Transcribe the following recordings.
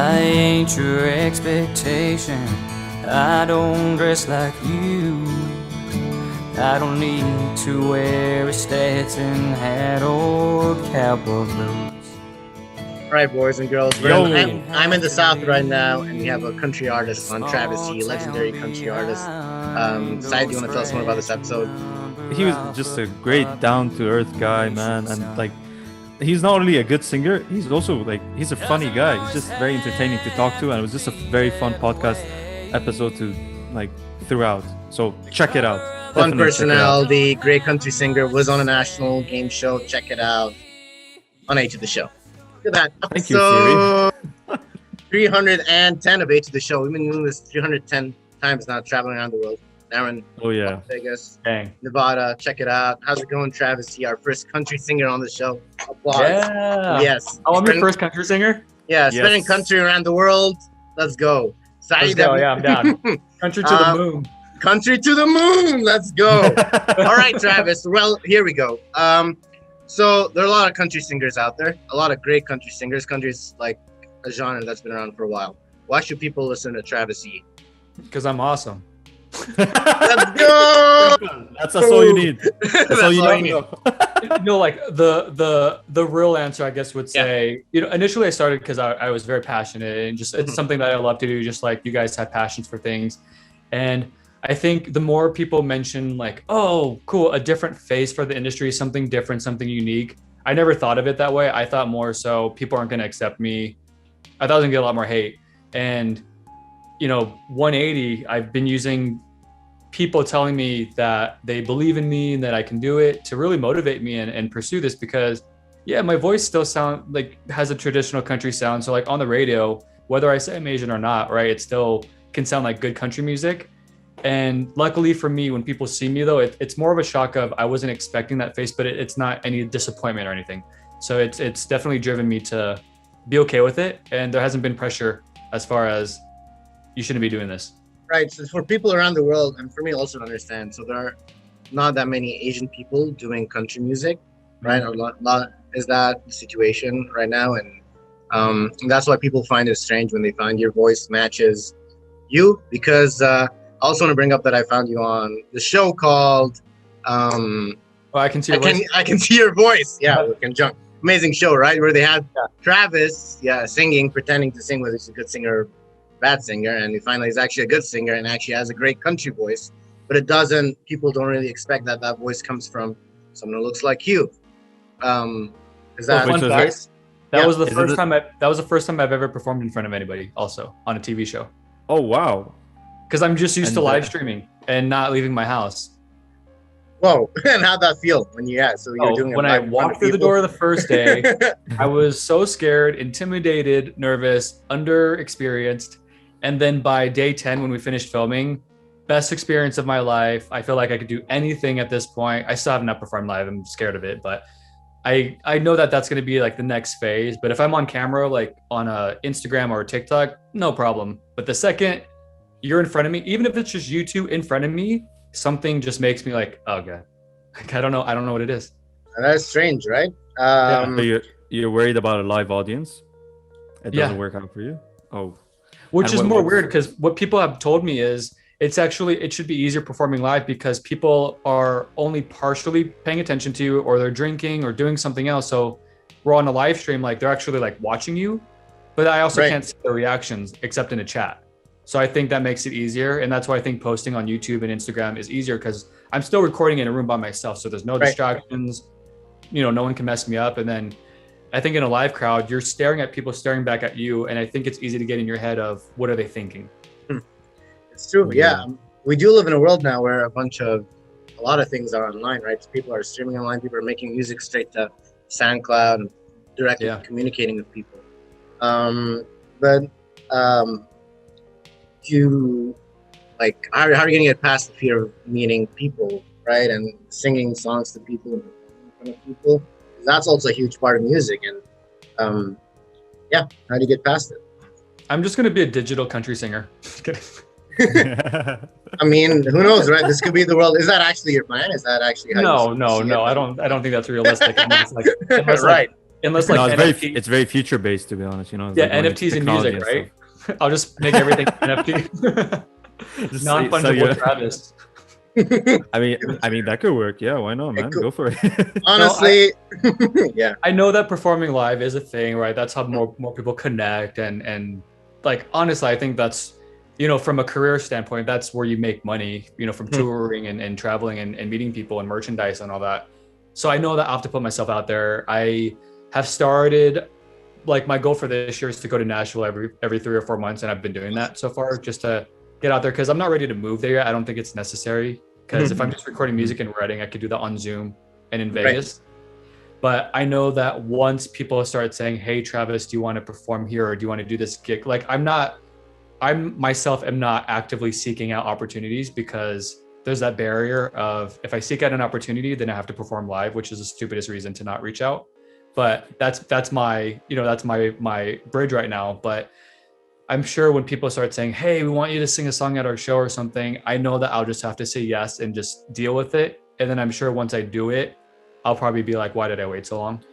I ain't your expectation. I don't dress like you. I don't need to wear a Stetson hat or cowboy boots. All right, boys and girls. I'm in the South right now, and we have a country artist on, Travis C, legendary country artist. Sai, do you want to tell us more about this episode? He was just a great down-to-earth guy, man, and like, he's not only a good singer, he's also like, he's a funny guy. He's just very entertaining to talk to, and it was just a very fun podcast episode to like throughout. So check it out. Fun personality, great country singer, was on a national game show. Check it out on Age of the Show. Look at that. Thank you, Siri. 310 of Age of the Show. We've been doing this 310 times now, traveling around the world. Now in Las Vegas, Nevada. Check it out. How's it going, Travis C, our first country singer on the show? Applause. Yeah. Yes. Oh, I'm your first country singer? Yeah, spinning country around the world. Let's go. Let's go. Yeah, I'm down. Country to the moon. Country to the moon. Let's go. All right, Travis. Well, here we go. So there are a lot of country singers out there. A lot of great country singers. Country is like a genre that's been around for a while. Why should people listen to Travis C? Because I'm awesome. Let's go. That's all you need. That's all you need. You know, like the real answer, I guess, would say, you know, initially I started because I was very passionate and just it's something that I love to do, just like you guys have passions for things. And I think the more people mention like, oh, cool, a different face for the industry, something different, something unique. I never thought of it that way. I thought more so people aren't going to accept me. I thought I was going to get a lot more hate. And, you know, 180, I've been using people telling me that they believe in me and that I can do it to really motivate me and pursue this because, yeah, my voice still has a traditional country sound. So like on the radio, whether I say I'm Asian or not, right, it still can sound like good country music. And luckily for me, when people see me though, it's more of a shock of I wasn't expecting that face, but it's not any disappointment or anything. So it's definitely driven me to be okay with it. And there hasn't been pressure as far as you shouldn't be doing this. Right. So for people around the world, and for me also to understand, so there are not that many Asian people doing country music, right? A lot is that the situation right now. And that's why people find it strange when they find your voice matches you, because I also want to bring up that I found you on the show called I Can See Your Voice. I Can See Your Voice. Yeah, we're conjunct. Amazing show, right? Where they had Travis, singing, pretending to sing whether he's a good singer or bad singer, and we find out he's actually a good singer and actually has a great country voice. But people don't really expect that voice comes from someone who looks like you. Is that fun fact? That was the first time I've ever performed in front of anybody, also on a TV show. Oh wow! Because I'm just used to live streaming and not leaving my house. Whoa! And how'd that feel when you're doing it? When I walked through the door the first day, I was so scared, intimidated, nervous, underexperienced. And then by day 10, when we finished filming, best experience of my life. I feel like I could do anything at this point. I still have not performed live. I'm scared of it, but I know that that's going to be like the next phase. But if I'm on camera, like on a Instagram or a TikTok, no problem. But the second you're in front of me, even if it's just you two in front of me, something just makes me like, oh god, like, I don't know what it is. That's strange, right? So you're worried about a live audience? It doesn't work out for you? Oh. Which is more weird because what people have told me is it should be easier performing live because people are only partially paying attention to you or they're drinking or doing something else. So we're on a live stream, like they're actually like watching you, but I also can't see their reactions except in a chat. So I think that makes it easier. And that's why I think posting on YouTube and Instagram is easier because I'm still recording in a room by myself. So there's no distractions, you know, no one can mess me up. And then I think in a live crowd, you're staring at people staring back at you. And I think it's easy to get in your head of what are they thinking? It's true. Yeah. We do live in a world now where a lot of things are online, right? So people are streaming online. People are making music straight to SoundCloud and directly communicating with people. How are you going to get past the fear of meeting people, right? And singing songs to people and in front of people. That's also a huge part of music. And how do you get past it? I'm just going to be a digital country singer. Just kidding. I mean, who knows, right? This could be the world. Is that actually your plan? Is that actually how No. I don't think that's realistic. Unless unless like No, NFT, it's very future based, to be honest. You know. It's yeah, like when it's NFTs and technology music, and right? I'll just make everything NFT. stuff. Just sell Non-fungible your- Travis. I mean that could work. Yeah, why not, man? could. Go for it. Honestly, yeah. I know that performing live is a thing, right? That's how more people connect, and like honestly, I think that's, you know, from a career standpoint, that's where you make money, you know, from touring and traveling and meeting people and merchandise and all that. So I know that I have to put myself out there. I have started, like my goal for this year is to go to Nashville every 3 or 4 months, and I've been doing that so far just to get out there, because I'm not ready to move there yet. I don't think it's necessary, because if I'm just recording music and writing, I could do that on Zoom and in Vegas. But I know that once people start saying, hey, Travis, do you want to perform here, or do you want to do this gig? Like I myself am not actively seeking out opportunities, because there's that barrier of, if I seek out an opportunity, then I have to perform live, which is the stupidest reason to not reach out. But that's my, you know, that's my bridge right now. But I'm sure when people start saying, hey, we want you to sing a song at our show or something, I know that I'll just have to say yes and just deal with it. And then I'm sure once I do it, I'll probably be like, why did I wait so long?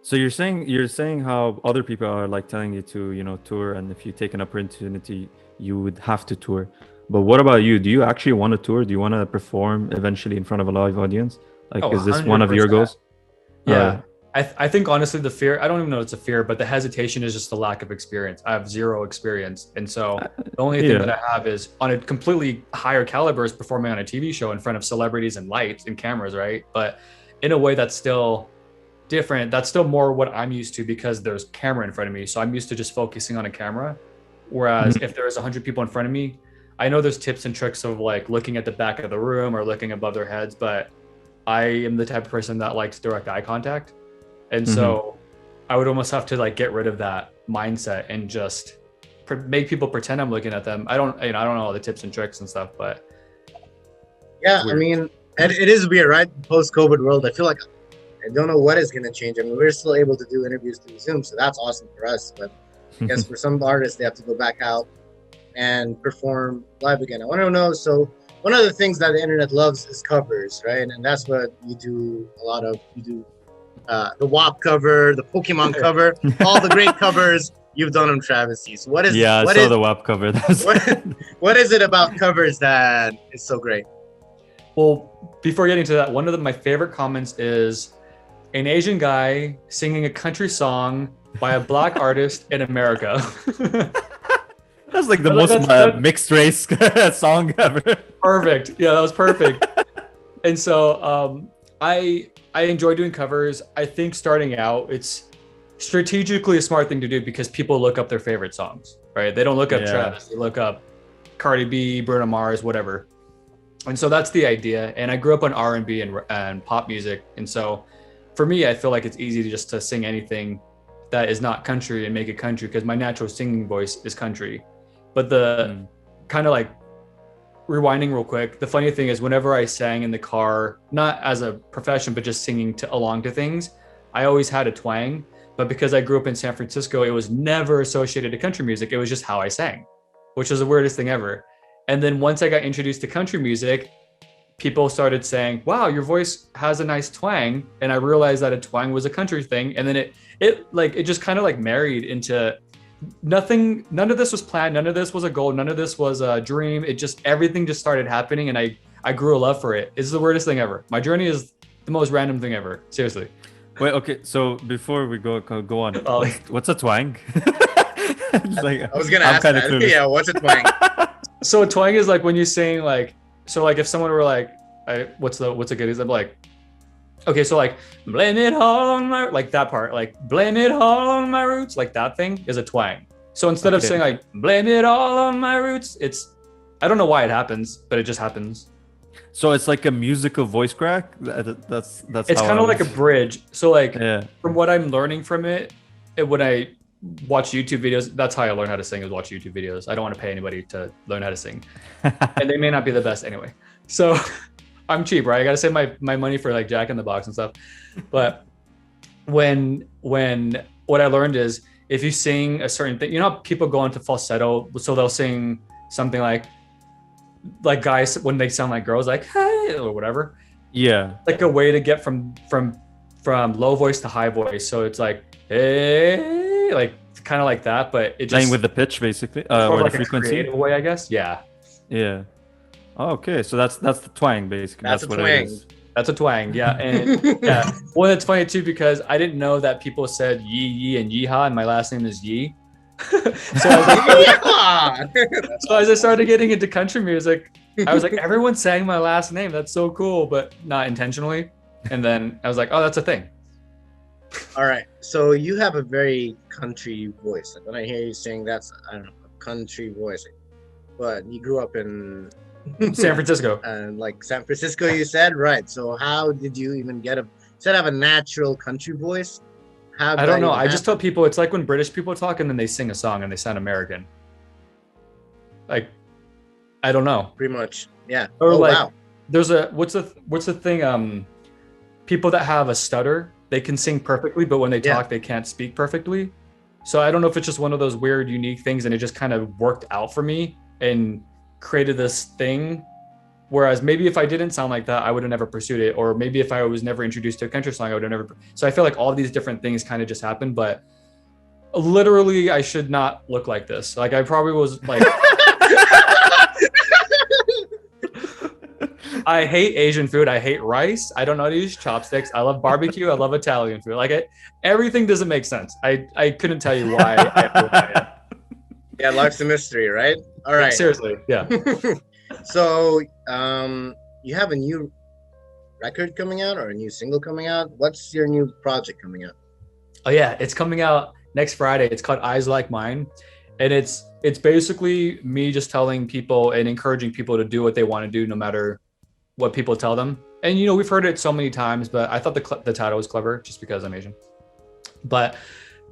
So you're saying how other people are like telling you to, you know, tour, and if you take an opportunity, you would have to tour. But what about you? Do you actually want to tour? Do you want to perform eventually in front of a live audience? Like, is this one of your 100%. goals? Yeah. I think honestly, the fear, I don't even know if it's a fear, but the hesitation is just the lack of experience. I have zero experience. And so the only thing that I have is, on a completely higher caliber, is performing on a TV show in front of celebrities and lights and cameras, right? But in a way that's still different. That's still more what I'm used to, because there's camera in front of me. So I'm used to just focusing on a camera. Whereas if there's 100 people in front of me, I know there's tips and tricks of like looking at the back of the room or looking above their heads, but I am the type of person that likes direct eye contact. And so I would almost have to like get rid of that mindset and just make people pretend I'm looking at them. I don't know all the tips and tricks and stuff, but yeah, I mean, it is weird, right? Post-COVID world, I feel like I don't know what is going to change. I mean, we're still able to do interviews through Zoom, so that's awesome for us. But I guess for some artists, they have to go back out and perform live again. I want to know, so one of the things that the internet loves is covers, right? And that's what you do a lot of. You do the WAP cover, the Pokemon cover, all the great covers you've done on Travis C. So I saw the WAP cover. What is it about covers that is so great? Well, before getting to that, one of my favorite comments is an Asian guy singing a country song by a black artist in America. That's like the most mixed race song ever. Perfect. Yeah, that was perfect. And so I enjoy doing covers. I think starting out, it's strategically a smart thing to do, because people look up their favorite songs, right? They don't look up Travis. They look up Cardi B, Bruno Mars, whatever. And so that's the idea. And I grew up on R&B and pop music. And so for me, I feel like it's easy to sing anything that is not country and make it country, because my natural singing voice is country. But the kind of like rewinding real quick, the funny thing is, whenever I sang in the car, not as a profession, but just singing along to things, I always had a twang. But because I grew up in San Francisco, it was never associated to country music. It was just how I sang, which was the weirdest thing ever. And then once I got introduced to country music, people started saying, wow, your voice has a nice twang. And I realized that a twang was a country thing. And then it just kind of like married into nothing. None of this was planned. None of this was a goal. None of this was a dream. Everything just started happening. And I grew a love for it. It's the weirdest thing ever. My journey is the most random thing ever. Seriously. Wait, okay. So before we go on, what's a twang? I was going to ask that. Yeah, what's a twang? So a twang is like when you sing like, so like if someone were like, what's a good example? Like, okay, so like, blame it all on my, like that part, like blame it all on my roots, like that thing is a twang. So instead of saying like, blame it all on my roots, I don't know why it happens, but it just happens. So it's like a musical voice crack. That's it's kind of like a bridge. So like from what I'm learning from it, when I watch YouTube videos, that's how I learn how to sing, is watch YouTube videos. I don't want to pay anybody to learn how to sing. And they may not be the best anyway. So I'm cheap, right? I got to save my money for like Jack in the Box and stuff. But when what I learned is, if you sing a certain thing, you know how people go into falsetto, so they'll sing something like guys when they sound like girls, like hey or whatever. Yeah. Like a way to get from low voice to high voice. So it's like hey, like kind of like that, but it just Playing with the pitch, basically, more or of the like a frequency. creative way, I guess. Yeah, Yeah. Oh, okay, so that's the twang, basically. That's That's a what twang. it is. that's a twang. Yeah, and yeah. Well, it's funny too because I didn't know that people said yee yee and yeehaw, and my last name is Yee. So as I started getting into country music, I was like, everyone's saying my last name. That's so cool, but not intentionally. And then I was like, oh, that's a thing. All right. So you have a very country voice. Like when I hear you saying that's, I don't know, a country voice. But you grew up in San Francisco. and like San Francisco, you said, right? So how did you even get instead of a natural country voice? How did I don't that know. even I just happen? tell people it's like when British people talk and then they sing a song and they sound American. Like, I don't know. Pretty much, yeah. Or Oh like, wow. there's a what's the thing? People that have a stutter, they can sing perfectly, but when they Yeah. talk, they can't speak perfectly. So I don't know if it's just one of those weird, unique things, and it just kind of worked out for me and created this thing. Whereas maybe if I didn't sound like that, I would have never pursued it. Or maybe if I was never introduced to a country song, I would have never. So I feel like all these different things kind of just happened. But literally, I should not look like this. Like I probably was like. I hate Asian food. I hate rice. I don't know how to use chopsticks. I love barbecue. I love Italian food. Like everything doesn't make sense. I couldn't tell you why. Yeah, life's a mystery, right? All right. Seriously, yeah. So, you have a new record coming out or a new single coming out? What's your new project coming out? Oh yeah, it's coming out next Friday. It's called Eyes Like Mine, and it's basically me just telling people and encouraging people to do what they want to do, no matter what people tell them. And you know, we've heard it so many times, but I thought the title was clever just because I'm Asian. But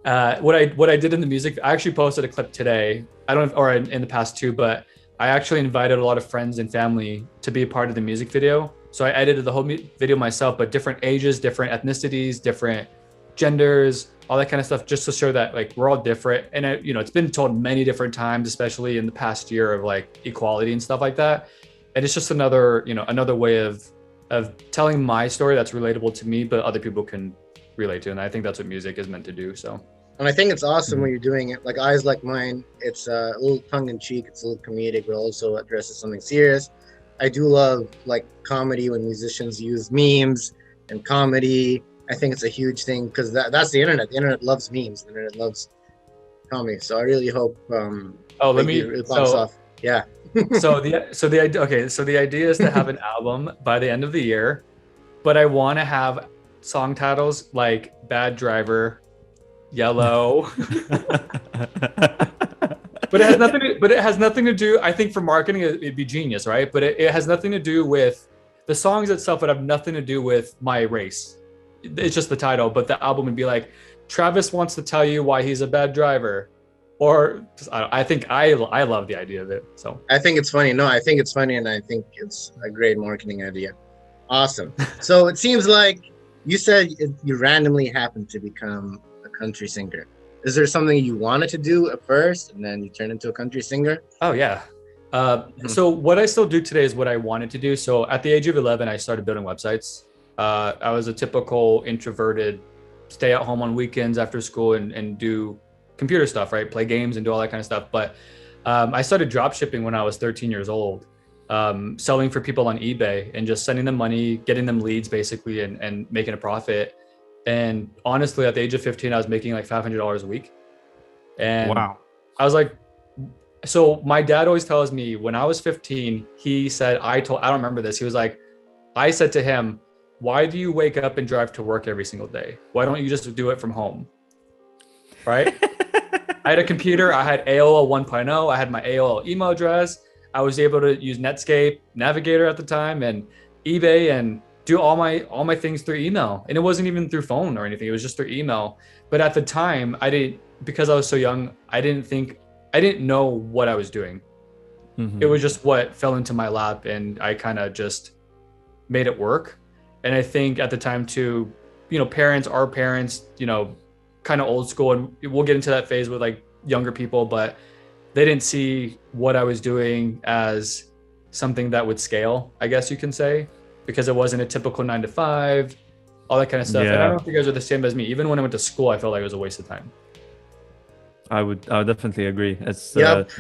what I did in the music, I actually posted a clip today. I don't know, or in the past too, but I actually invited a lot of friends and family to be a part of the music video. So I edited the whole video myself, but different ages, different ethnicities, different genders, all that kind of stuff, just to show that like we're all different. And you know, it's been told many different times, especially in the past year, of like equality and stuff like that. And it's just another way of telling my story that's relatable to me, but other people can relate to. And I think that's what music is meant to do. So. And I think it's awesome when you're doing it. Like Eyes Like Mine, it's a little tongue-in-cheek, it's a little comedic, but also addresses something serious. I do love like comedy when musicians use memes and comedy. I think it's a huge thing because that's the internet. The internet loves memes. The internet loves comedy. So I really hope it pops off. Yeah. So the idea is to have an album by the end of the year, but I want to have song titles like Bad Driver, Yellow. But it has nothing to do, I think for marketing it'd be genius, right? But it has nothing to do with the songs itself. Would have nothing to do with my race. It's just the title, but the album would be like, Travis wants to tell you why he's a bad driver. Or I think I love the idea of it. So I think it's funny. No, I think it's funny, and I think it's a great marketing idea. Awesome. So it seems like you said you randomly happened to become a country singer. Is there something you wanted to do at first, and then you turned into a country singer? Oh yeah. So what I still do today is what I wanted to do. So at the age of 11, I started building websites. I was a typical introverted, stay at home on weekends after school and do computer stuff, right? Play games and do all that kind of stuff. But I started drop shipping when I was 13 years old, selling for people on eBay and just sending them money, getting them leads basically, and making a profit. And honestly, at the age of 15, I was making like $500 a week. And wow. I was like, so my dad always tells me when I was 15, he said, I don't remember this. He was like, I said to him, why do you wake up and drive to work every single day? Why don't you just do it from home? Right? I had a computer. I had AOL 1.0. I had my AOL email address. I was able to use Netscape Navigator at the time and eBay and do all my things through email. And it wasn't even through phone or anything. It was just through email. But at the time, because I was so young, I didn't know what I was doing. Mm-hmm. It was just what fell into my lap, and I kind of just made it work. And I think at the time too, our parents, kind of old school, and we'll get into that phase with like younger people, but they didn't see what I was doing as something that would scale, I guess you can say, because it wasn't a typical 9 to 5. all that kind of stuff. And I Yeah. don't know if you guys are the same as me. Even when I went to school, I felt like it was a waste of time. I would definitely agree. It's Yep.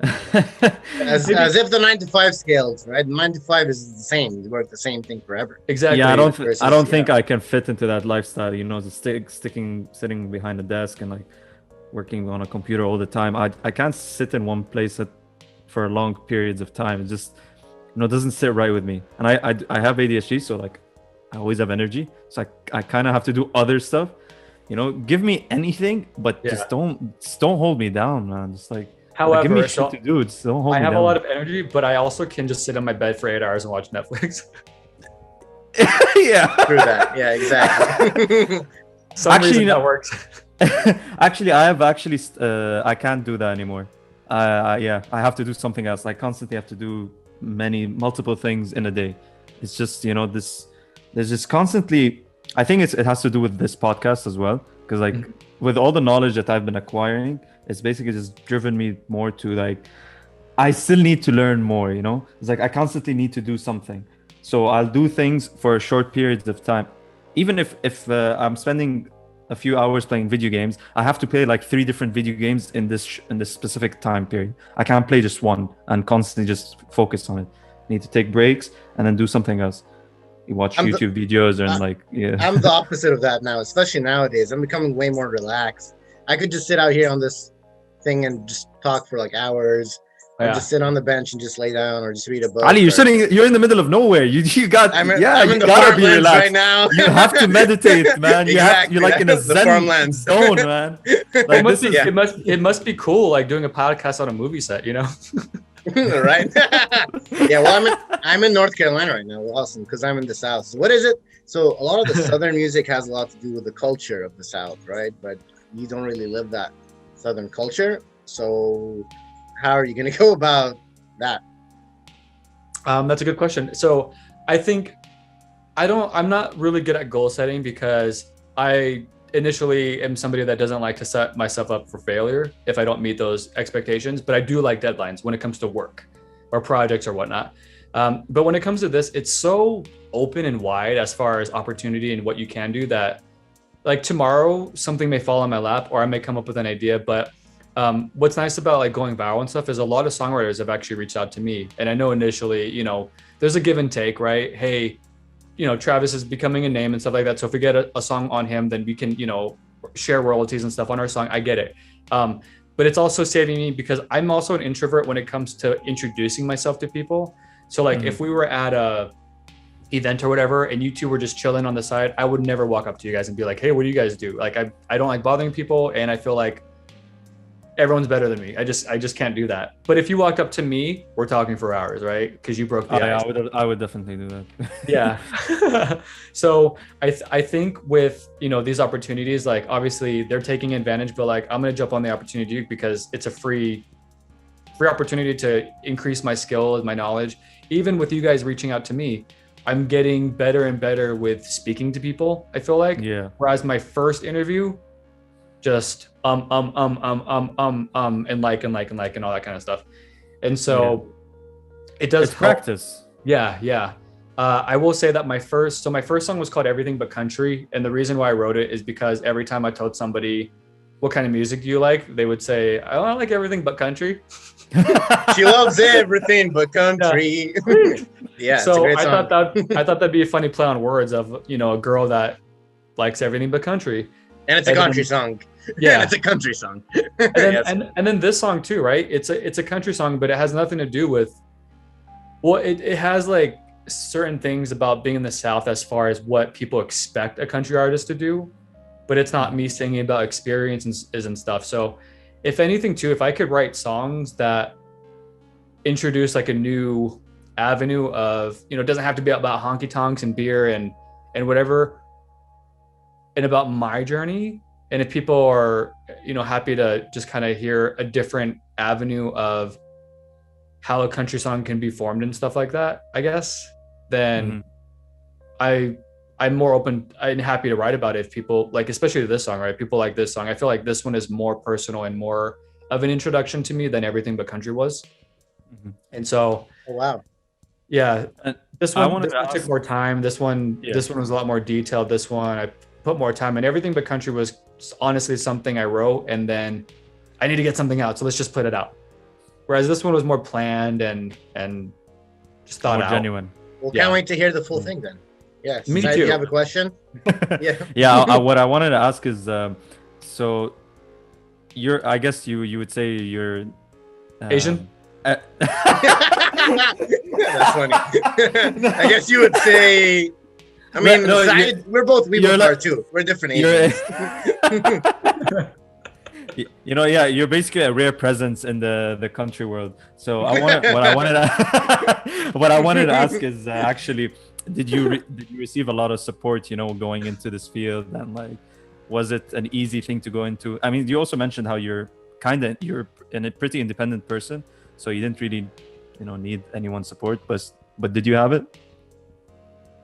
As if the 9 to 5 scales, right? 9 to 5 is the same. You work the same thing forever. Exactly. yeah, I don't Versus, think I can fit into that lifestyle. You know, sitting behind a desk and like working on a computer all the time. I can't sit in one place for long periods of time. It just doesn't sit right with me. And I have ADHD, so like I always have energy. So I kind of have to do other stuff. You know, give me anything, but just don't hold me down, man. Just like However, give me shit to do. Just don't hold me down. I have a lot of energy, but I also can just sit on my bed for 8 hours and watch Netflix. Yeah. Through that. Yeah, exactly. Some reason that works. Actually, I can't do that anymore. I have to do something else. I constantly have to do multiple things in a day. It's just, there's just constantly, I think it has to do with this podcast as well. Because like with all the knowledge that I've been acquiring, it's basically just driven me more to like, I still need to learn more, It's like I constantly need to do something. So I'll do things for short periods of time. Even if I'm spending a few hours playing video games, I have to play like 3 different video games in this specific time period. I can't play just one and constantly just focus on it. I need to take breaks and then do something else. You watch YouTube videos and I'm the opposite of that now, especially nowadays. I'm becoming way more relaxed. I could just sit out here on this thing and just talk for like hours. Or just sit on the bench and just lay down or just read a book. Ali, you're in the middle of nowhere. I'm in you gotta farmlands be relaxed right now. You have to meditate, man. You're like in a zen zone, man. Like, it must be cool, like doing a podcast on a movie set, Right? Yeah, well, I'm in North Carolina right now. Awesome, because I'm in the South. So what is it? So a lot of the Southern music has a lot to do with the culture of the South, right? But you don't really live that Southern culture. So how are you going to go about that? That's a good question. So I think I'm not really good at goal setting because I initially am somebody that doesn't like to set myself up for failure if I don't meet those expectations, but I do like deadlines when it comes to work or projects or whatnot. But when it comes to this, it's so open and wide as far as opportunity and what you can do that like tomorrow something may fall on my lap or I may come up with an idea, but what's nice about like going viral and stuff is a lot of songwriters have actually reached out to me. And I know initially, there's a give and take, right? Hey, Travis is becoming a name and stuff like that. So if we get a song on him, then we can, share royalties and stuff on our song. I get it. But it's also saving me because I'm also an introvert when it comes to introducing myself to people. So like if we were at a event or whatever, and you two were just chilling on the side, I would never walk up to you guys and be like, hey, what do you guys do? Like, I don't like bothering people. And I feel like everyone's better than me. I just can't do that. But if you walked up to me, we're talking for hours, right? Because you broke the ice. I would definitely do that. Yeah. So I think with these opportunities, like obviously they're taking advantage, but like I'm gonna jump on the opportunity because it's a free opportunity to increase my skill and my knowledge. Even with you guys reaching out to me, I'm getting better and better with speaking to people. I feel like. Yeah. Whereas my first interview, just and like and all that kind of stuff. And so it does it's practice. Yeah. I will say that my first song was called Everything But Country. And the reason why I wrote it is because every time I told somebody, what kind of music do you like? They would say, I like everything but country. She loves everything but country. Yeah. So I thought that'd be a funny play on words of, a girl that likes everything but country. And it's a country song. Yeah, and it's a country song. And then this song too, right? It's a country song, but it has nothing to do with. Well, it has like certain things about being in the South as far as what people expect a country artist to do, but it's not me singing about experiences and stuff. So, if anything, too, if I could write songs that introduce like a new avenue of, it doesn't have to be about honky tonks and beer and whatever. And about my journey, and if people are, happy to just kind of hear a different avenue of how a country song can be formed and stuff like that, I guess, then I'm more open and happy to write about it if people like, especially this song, right? People like this song. I feel like this one is more personal and more of an introduction to me than Everything But Country was. And so, oh, wow. Yeah, And this I one, wanted this to one took ask. more time. Yeah. This one was a lot more detailed. This one I put more time, and everything but country was honestly something I wrote, and then I need to get something out, so let's just put it out. Whereas this one was more planned and just thought More out. genuine. Well, Yeah. can't wait to hear the full thing then. Yes. Me Do too. you have a question? Yeah. Yeah, what I wanted to ask is, so you're, I guess you would say you're Asian? That's funny. I guess you would say. I mean, No, we're both we you're both like- are too. We're different you're, Asians. you know, yeah, you're basically a rare presence in the country world. So what I wanted to ask is, actually, did you receive a lot of support, you know, going into this field, and like, was it an easy thing to go into? I mean, you also mentioned how you're a pretty independent person, so you didn't really, you know, need anyone's support, but did you have it?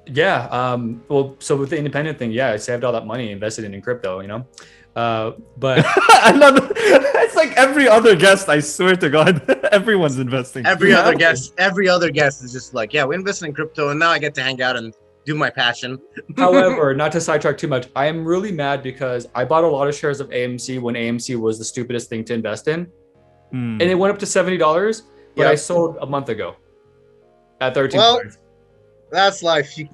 Yeah. Well, so with the independent thing, yeah, I saved all that money, invested in crypto, you know. But I love it. It's like every other guest, I swear to God, everyone's investing. Every Yeah. other guest is just like, yeah, we invested in crypto, and now I get to hang out and do my passion. however, not to sidetrack too much, I am really mad because I bought a lot of shares of AMC when AMC was the stupidest thing to invest in, Hmm. and it went up to $70, but Yep. I sold a month ago at 13. Well, that's life. You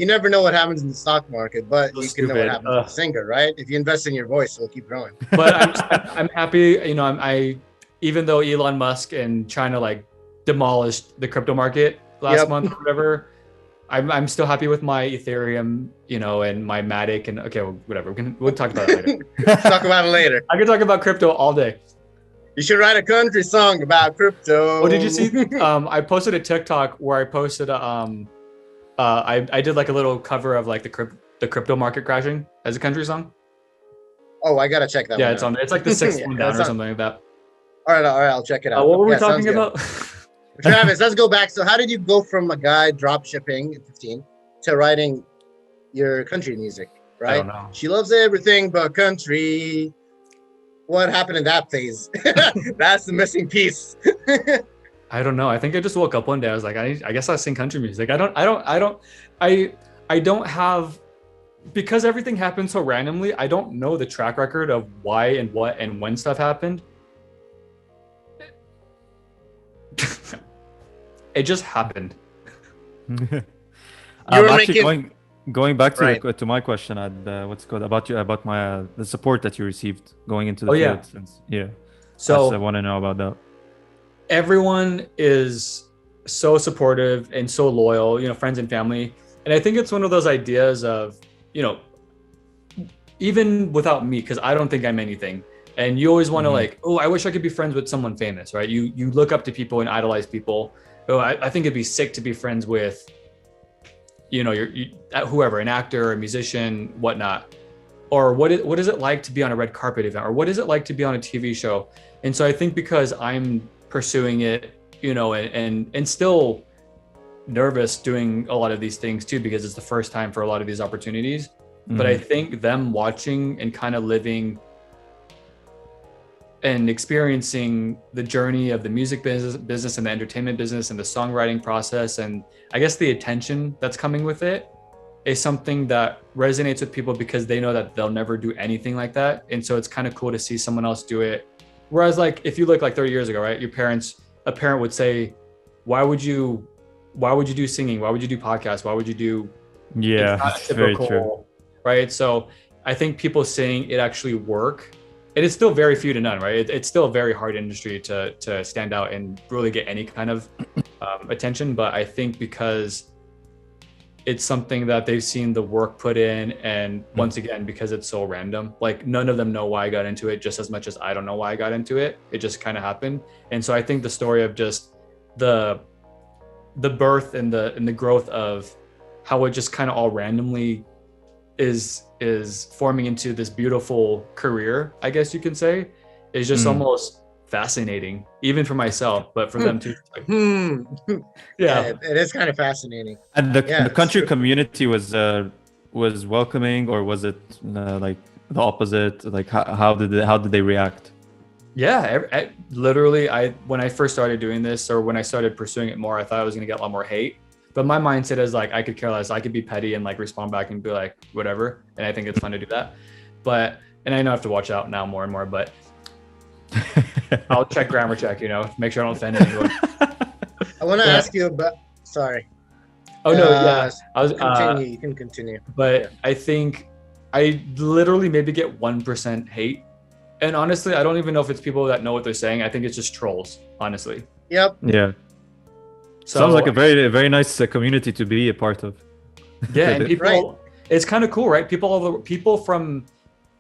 never know what happens in the stock market, but So you can know what stupid. happens with a singer, right? If you invest in your voice, it'll keep growing. But I'm happy, you know. I even though Elon Musk and China like demolished the crypto market last Yep. month or whatever, I'm still happy with my Ethereum, you know, and my Matic, and okay, well, whatever. We'll talk about it later. Talk about it later. I can talk about crypto all day. You should write a country song about crypto. Oh, did you see? I posted a TikTok where I posted I did like a little cover of like the crypto market crashing as a country song. Oh, I gotta check that. Yeah, one it's out. on. It's like the sixth Yeah, one down that's or on- something like that. All right, I'll check it out. What were we Yeah, sounds talking good. about? Travis, let's go back. So, how did you go from a guy drop shipping at 15 to writing your country music? Right? don't know. She loves everything but country. What happened in that phase? That's the missing piece. I don't know. I think I just woke up one day. I was like, I guess I sing country music. I don't have, because everything happened so randomly. I don't know the track record of why and what and when stuff happened. It just happened. were Actually, making- going back to Right. to my question, what's it called, about my the support that you received going into the Oh, yeah. field. Since, yeah, So I want to know about that. everyone is so supportive and so loyal, you know, friends and family. And I think it's one of those ideas of, you know, even without me, because I don't think I'm anything. And you always want to Mhm. like, oh, I wish I could be friends with someone famous, right? You look up to people and idolize people. Oh, I think it'd be sick to be friends with, you know, whoever, an actor, a musician, whatnot. Or what is it like to be on a red carpet event? Or what is it like to be on a TV show? And so I think because I'm pursuing it, you know, and still nervous doing a lot of these things too, because it's the first time for a lot of these opportunities. But I think them watching and kind of living and experiencing the journey of the music business and the entertainment business and the songwriting process, and I guess the attention that's coming with it, is something that resonates with people because they know that they'll never do anything like that. And so it's kind of cool to see someone else do it. Whereas like if you look like 30 years ago, right, a parent would say, why would you do singing? Why would you do podcasts? Why would you do Yeah, it's not it's very true. typical, right? So I think people saying it actually work, and it's still very few to none, right? It's still a very hard industry to stand out and really get any kind of attention. But I think because it's something that they've seen the work put in, and once again, because it's so random, like none of them know why I got into it just as much as I don't know why I got into it. It just kind of happened. And so I think the story of just the birth and the growth of how it just kind of all randomly is forming into this beautiful career, I guess you can say, is just almost fascinating, even for myself, but for them too. Like, yeah. It is kind of fascinating. And Yeah, the country sure. community was welcoming, or was it like the opposite? Like how did they react? Yeah, literally, when I first started doing this, or when I started pursuing it more, I thought I was gonna get a lot more hate. But my mindset is like, I could care less. I could be petty and like respond back and be like, whatever. And I think it's fun to do that. But and I know I have to watch out now more and more. But I'll check grammar check, make sure I don't offend anyone. I want to ask you about. Sorry. Oh no, yeah. I was continue. You can continue. But Yeah. I think I literally maybe get 1% hate. And honestly, I don't even know if it's people that know what they're saying. I think it's just trolls, honestly. Yep. Yeah. So, Sounds like a very nice community to be a part of. yeah, and people, Right. it's kind of cool, right? People from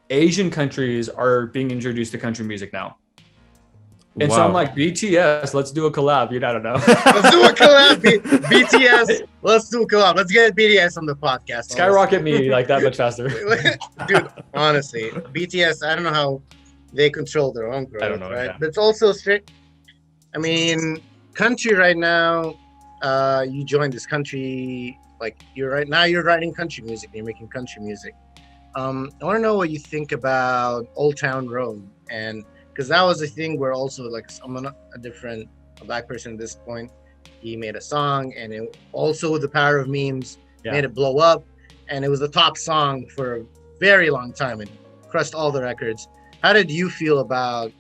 Asian countries are being introduced to country music now. And so I'm like, BTS, let's do a collab. I don't know. Let's do a collab. BTS. Let's do a collab. Let's get BTS on the podcast. Skyrocket me like that much faster. Dude, honestly, BTS, I don't know how they control their own growth, I don't know, right? yeah. But it's also strict. I mean, country right now, you join this country, like you're writing country music, you're making country music. I want to know what you think about Old Town Road, and because that was a thing where also like someone, a black person at this point, he made a song, and it also with the power of memes made it blow up, and it was the top song for a very long time and crushed all the records. How did you feel about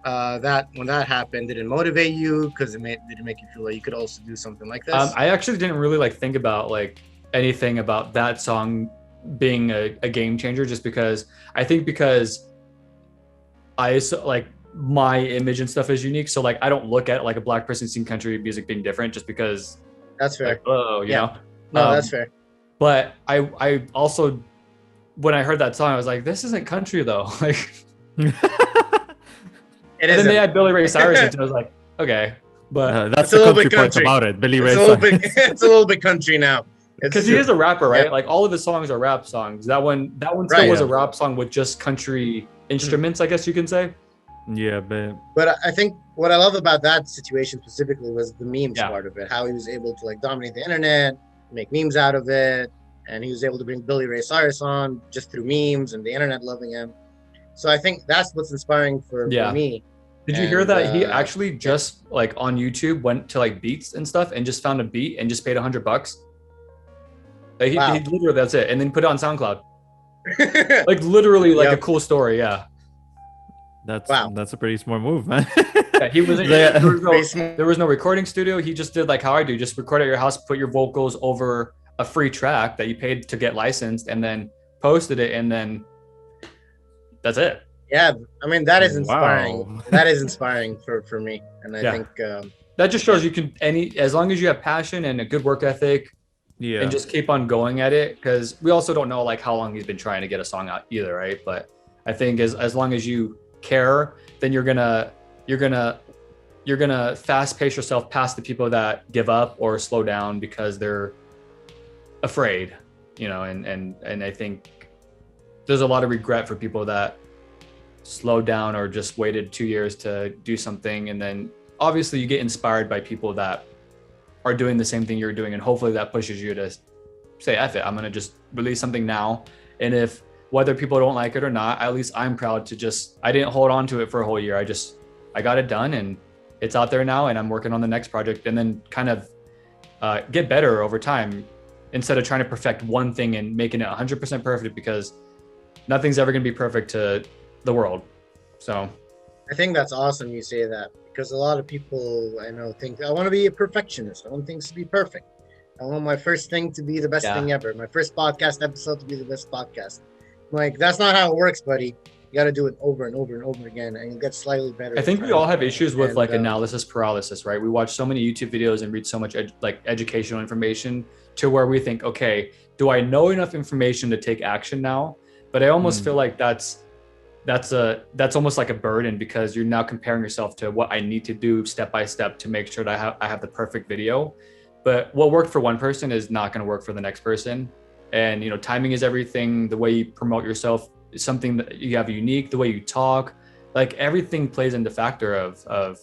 that when that happened? Did it motivate you? Because did it make you feel like you could also do something like this? I actually didn't really like think about like anything about that song being a game changer, just because like my image and stuff is unique. So like I don't look at like a black person seeing country music being different just because That's fair. like, oh, you know. No, that's fair. But I also, when I heard that song, I was like, this isn't country though. Like, It and is. then they had Billy Ray Cyrus, and I was like, okay, but That's It's a the little country bit part country. about it. Billy Ray It's a little Cyrus. bit. It's a little bit country now. because he is a rapper, right? Yeah. Like all of his songs are rap songs. That one still Right. was a rap song with just country instruments, I guess you can say. Yeah, but But I think what I love about that situation specifically was the memes Yeah. part of it. How he was able to like dominate the internet, make memes out of it, and he was able to bring Billy Ray Cyrus on just through memes and the internet loving him. So I think that's what's inspiring for Yeah. me. Did you hear And, that he actually just like on YouTube went to like beats and stuff and just found a beat and just paid $100? Like Wow. he literally, that's it, and then put it on SoundCloud. Like literally, like Yep. a cool story. Yeah. that's a pretty smart move, man. Yeah, he wasn't. Yeah. There was no recording studio. He just did like how I do, just record at your house, put your vocals over a free track that you paid to get licensed, and then posted it, and then that's it. Yeah, I mean that is inspiring. Wow. That is inspiring for me, and I Yeah. think That just shows you can as long as you have passion and a good work ethic, Yeah. and just keep on going at it, because we also don't know like how long he's been trying to get a song out either, right? But I think as long as you care, then you're gonna fast pace yourself past the people that give up or slow down because they're afraid, and I think there's a lot of regret for people that slowed down or just waited 2 years to do something, and then obviously you get inspired by people that are doing the same thing you're doing, and hopefully that pushes you to say, F it, I'm gonna just release something now, and if whether people don't like it or not, at least I'm proud to I didn't hold on to it for a whole year. I got it done, and it's out there now, and I'm working on the next project, and then kind of get better over time instead of trying to perfect one thing and making it 100% perfect, because nothing's ever going to be perfect to the world. So I think that's awesome you say that, because a lot of people I know think I want to be a perfectionist. I want things to be perfect. I want my first thing to be the best thing ever. My first podcast episode to be the best podcast. Like, that's not how it works, buddy. You got to do it over and over and over again, and you get slightly better. I think we all have issues with And, like analysis paralysis, right? We watch so many YouTube videos and read so much educational information to where we think, okay, do I know enough information to take action now? But I almost feel like that's almost like a burden, because you're now comparing yourself to what I need to do step by step to make sure that I have the perfect video. But what worked for one person is not going to work for the next person. And, timing is everything. The way you promote yourself is something that you have unique, the way you talk, like everything plays into factor of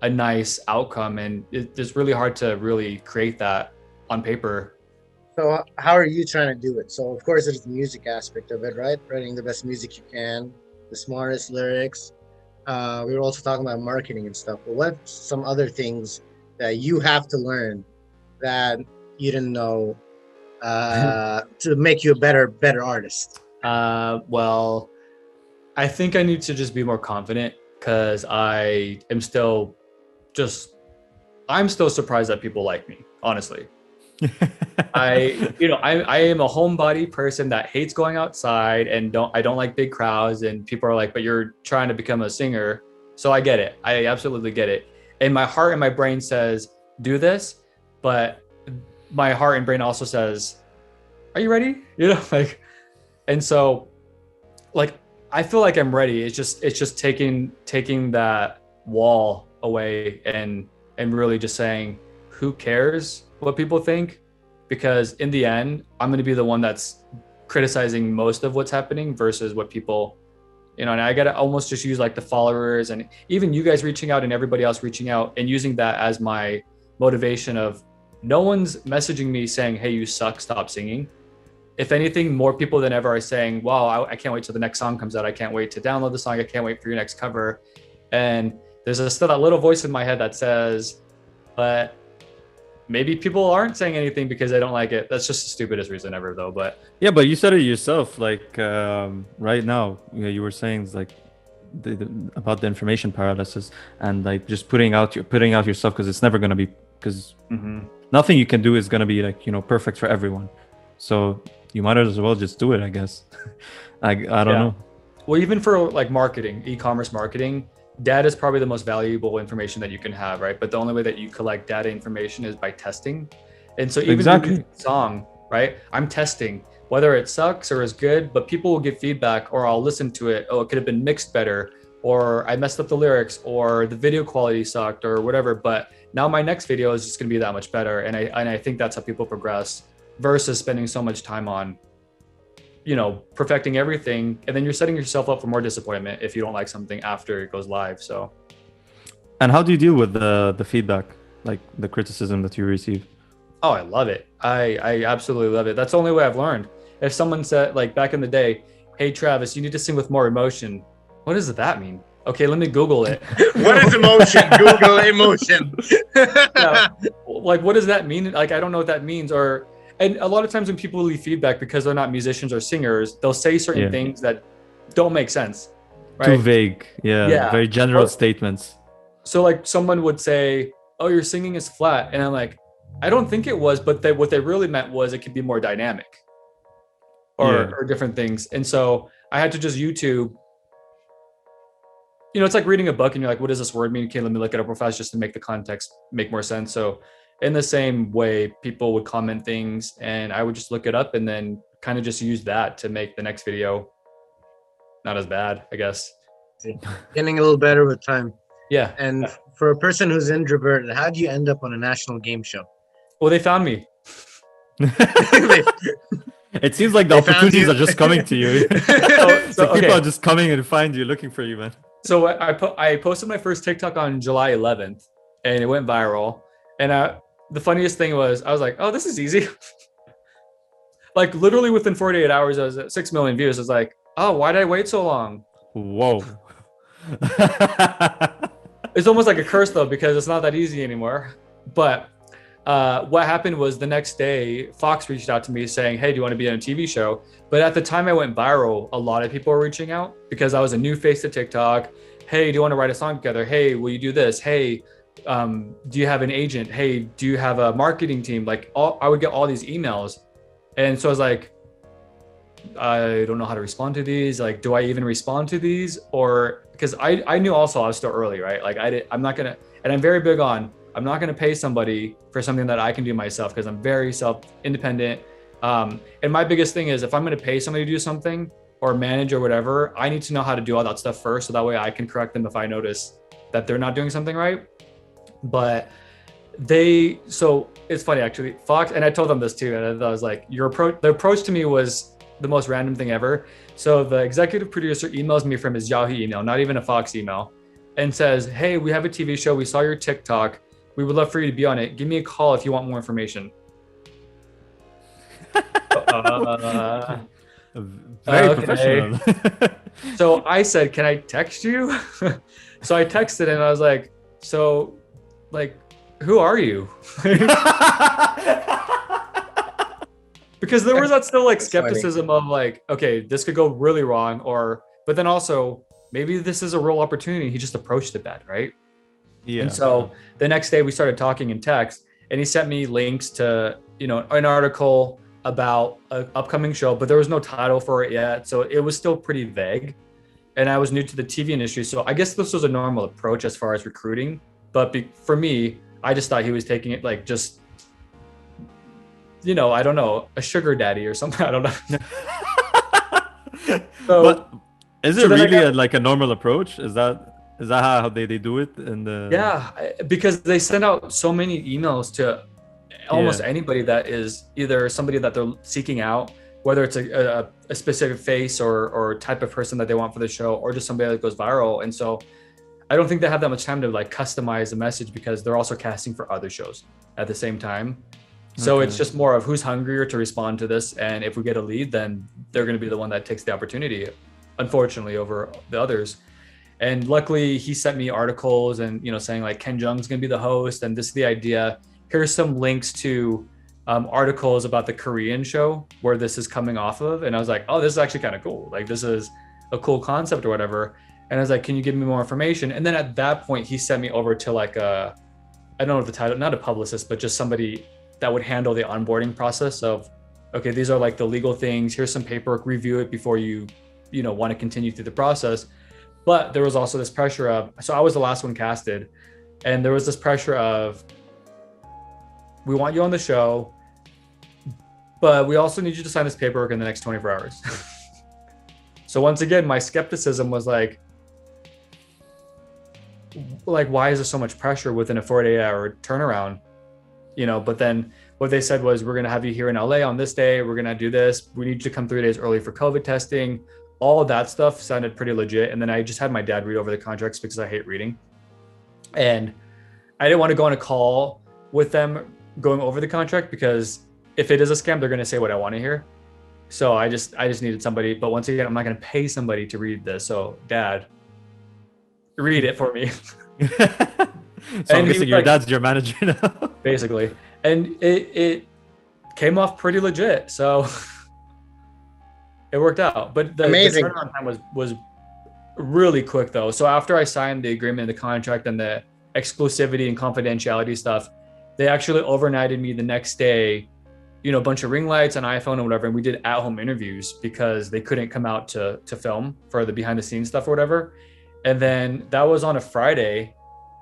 a nice outcome. And it's really hard to really create that on paper. So how are you trying to do it? So of course there's the music aspect of it, right? Writing the best music you can, the smartest lyrics, we were also talking about marketing and stuff. But what some other things that you have to learn that you didn't know to make you a better artist? Well, I think I need to just be more confident because I'm still surprised that people like me, honestly. I am a homebody person that hates going outside and I don't like big crowds, and people are like, but you're trying to become a singer. So I get it. I absolutely get it. And my heart and my brain says, do this, but my heart and brain also says, are you ready? Like, and so like I feel like I'm ready. It's just taking that wall away and really just saying, who cares what people think? Because in the end, I'm going to be the one that's criticizing most of what's happening versus what people, and I got to almost just use like the followers and even you guys reaching out and everybody else reaching out and using that as my motivation of no one's messaging me saying, hey, you suck, stop singing. If anything, more people than ever are saying, wow, I can't wait till the next song comes out. I can't wait to download the song. I can't wait for your next cover. And there's still that little voice in my head that says, but maybe people aren't saying anything because they don't like it. That's just the stupidest reason ever, though. But yeah, but you said it yourself. Like right now, you were saying like about the information paralysis and like just putting out yourself because it's never gonna be because nothing you can do is gonna be like perfect for everyone. So you might as well just do it, I guess. I don't know. Well, even for like marketing, e-commerce marketing, data is probably the most valuable information that you can have, right? But the only way that you collect data information is by testing. And so even with the song, right? I'm testing whether it sucks or is good, but people will give feedback or I'll listen to it. Oh, it could have been mixed better, or I messed up the lyrics, or the video quality sucked, or whatever. But now my next video is just going to be that much better. And I think that's how people progress versus spending so much time on perfecting everything, and then you're setting yourself up for more disappointment if you don't like something after it goes live. So, and how do you deal with the feedback, like the criticism that you receive? Oh, I love it. I absolutely love it. That's the only way I've learned. If someone said, like back in the day, hey Travis, you need to sing with more emotion. What does that mean? Okay, let me Google it. What is emotion? Google emotion. Like, what does that mean? Like, I don't know what that means. And a lot of times when people leave feedback because they're not musicians or singers, they'll say certain things that don't make sense. Right? Too vague. Yeah. Very general statements. So like someone would say, oh, your singing is flat. And I'm like, I don't think it was, but what they really meant was it could be more dynamic or different things. And so I had to just YouTube. It's like reading a book and you're like, what does this word mean? Okay, let me look it up real fast just to make the context make more sense. So in the same way, people would comment things and I would just look it up and then kind of just use that to make the next video not as bad, I guess. Getting a little better with time. Yeah. And for a person who's introverted, how do you end up on a national game show? Well, they found me. It seems like the opportunities are just coming to you. So people are just coming and find you, looking for you, man. So I posted my first TikTok on July 11th and it went viral. And the funniest thing was, I was like, oh, this is easy. Like literally within 48 hours, I was at 6 million views. I was like, oh, why did I wait so long? Whoa. It's almost like a curse though, because it's not that easy anymore. But what happened was the next day, Fox reached out to me saying, hey, do you want to be on a TV show? But at the time I went viral, a lot of people were reaching out because I was a new face to TikTok. Hey, do you want to write a song together? Hey, will you do this? Hey, do you have an agent? Hey, do you have a marketing team? Like I would get all these emails. And so I was like, I don't know how to respond to these. Like, do I even respond to these? Or because I knew also I was still early, right? Like I'm not going to, and I'm very big on, I'm not going to pay somebody for something that I can do myself because I'm very self-independent. And my biggest thing is if I'm going to pay somebody to do something or manage or whatever, I need to know how to do all that stuff first. So that way I can correct them if I notice that they're not doing something right. But so it's funny actually, Fox, and I told them this too. And I was like, the approach to me was the most random thing ever. So the executive producer emails me from his Yahoo email, not even a Fox email, and says, hey, we have a TV show. We saw your TikTok. We would love for you to be on it. Give me a call if you want more information. Very professional. So I said, "Can I text you?" So I texted and I was like, "So, like, who are you?" Because there was that still like That's skepticism of like, okay, this could go really wrong, but then also maybe this is a real opportunity. He just approached it bad, right? Yeah. And so the next day we started talking in text, and he sent me links to, an article about an upcoming show, but there was no title for it yet. So it was still pretty vague. And I was new to the TV industry. So I guess this was a normal approach as far as recruiting. But for me, I just thought he was taking it like just, I don't know, a sugar daddy or something. I don't know. But is it really like a normal approach? Is that how they do it in the? Yeah, because they send out so many emails to almost anybody that is either somebody that they're seeking out, whether it's a specific face or type of person that they want for the show, or just somebody that goes viral. And so I don't think they have that much time to like customize the message, because they're also casting for other shows at the same time. So it's just more of who's hungrier to respond to this. And if we get a lead, then they're going to be the one that takes the opportunity, unfortunately, over the others. And luckily he sent me articles and, saying like Ken Jeong's going to be the host and this is the idea. Here's some links to articles about the Korean show where this is coming off of. And I was like, oh, this is actually kind of cool. Like, this is a cool concept or whatever. And I was like, can you give me more information? And then at that point, he sent me over to like I don't know the title, not a publicist, but just somebody that would handle the onboarding process of, okay, these are like the legal things. Here's some paperwork, review it before you want to continue through the process. But there was also this pressure of, so I was the last one casted, and there was this pressure of, we want you on the show, but we also need you to sign this paperwork in the next 24 hours. So once again, my skepticism was like, why is there so much pressure within a 48-hour turnaround? But then what they said was, we're going to have you here in LA on this day. We're going to do this. We need you to come 3 days early for COVID testing. All of that stuff sounded pretty legit. And then I just had my dad read over the contracts because I hate reading. And I didn't want to go on a call with them going over the contract, because if it is a scam, they're going to say what I want to hear. So I just needed somebody. But once again, I'm not going to pay somebody to read this. So Dad, read it for me. So I'm guessing your dad's your manager now. Basically. And it came off pretty legit. So it worked out. But the turnaround time was really quick though. So after I signed the agreement, the contract, and the exclusivity and confidentiality stuff, they actually overnighted me the next day, a bunch of ring lights, an iPhone and whatever. And we did at-home interviews because they couldn't come out to film for the behind the scenes stuff or whatever. And then that was on a Friday.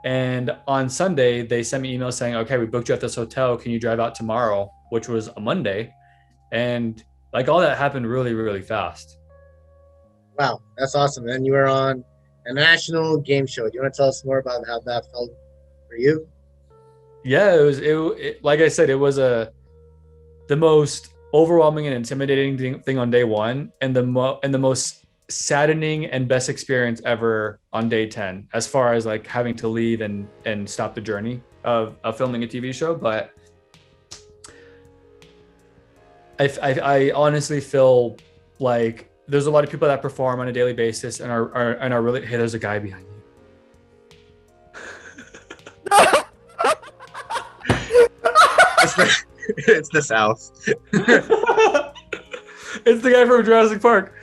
And on Sunday, they sent me emails saying, okay, we booked you at this hotel. Can you drive out tomorrow? Which was a Monday. And like all that happened really, really fast. Wow, that's awesome. And you were on a national game show. Do you want to tell us more about how that felt for you? Yeah, it like I said, it was the most overwhelming and intimidating thing on day one, and the most saddening and best experience ever on day 10, as far as like having to leave and stop the journey of filming a TV show. But I honestly feel like there's a lot of people that perform on a daily basis and are really, hey, there's a guy behind you. It's the South. It's the guy from Jurassic Park.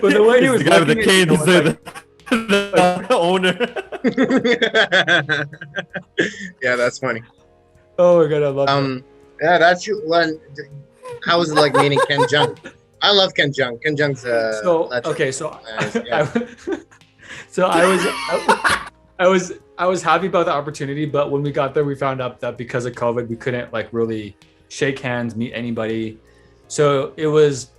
But the way he was the guy with the cane, the owner. Yeah, that's funny. Oh my god, I love that. Yeah, that's you. How was it like meeting Ken Jeong? I love Ken Jeong. Ken Jeong's I was happy about the opportunity, but when we got there, we found out that because of COVID, we couldn't like really shake hands, meet anybody. So it was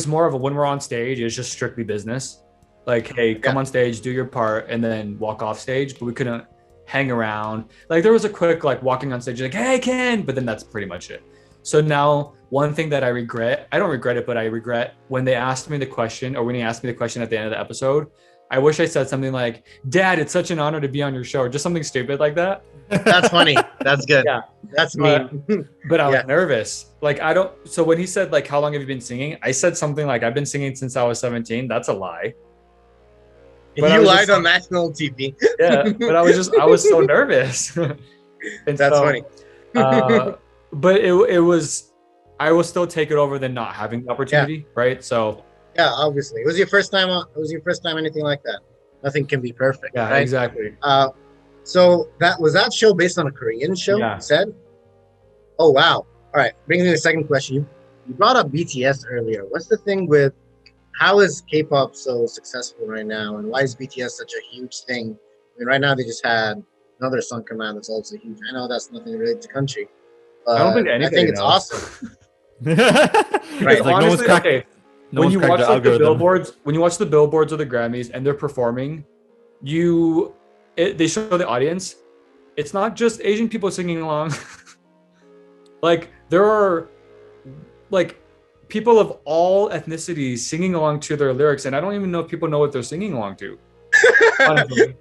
more of a, when we're on stage, it's just strictly business. Like, hey, come on stage, do your part, and then walk off stage. But we couldn't hang around. Like, there was a quick like walking on stage, like, hey, Ken, but then that's pretty much it. So now one thing that I don't regret it, but I regret when they asked me the question, or when he asked me the question at the end of the episode, I wish I said something like, Dad, it's such an honor to be on your show, or just something stupid like that. That's funny. That's good. Yeah. That's mean. But I was Yeah. nervous. Like, I don't. So when he said like, "How long have you been singing?" I said something like, "I've been singing since I was 17." That's a lie. But I You was lied just- on national TV. Yeah, but I was so nervous. And That's so, funny. But it was. I will still take it over than not having the opportunity, right? So Yeah, obviously. It was your first time. It was your first time anything like that. Nothing can be perfect. yeah, right? exactly. So that show based on a Korean show? Yeah. You said? Oh wow! All right, bringing me to the second question. You brought up BTS earlier. What's the thing with how is K-pop so successful right now, and why is BTS such a huge thing? I mean, right now they just had another song come out that's also huge. I know that's nothing related to country, but I don't think I anybody think it's knows. awesome. Right, Like, like no one's honestly, cracked, okay. no When one's you cracked watch the like the algorithm. billboards, when you watch the billboards or the Grammys and they're performing, they show the audience. It's not just Asian people singing along. Like there are like people of all ethnicities singing along to their lyrics, and I don't even know if people know what they're singing along to. Honestly.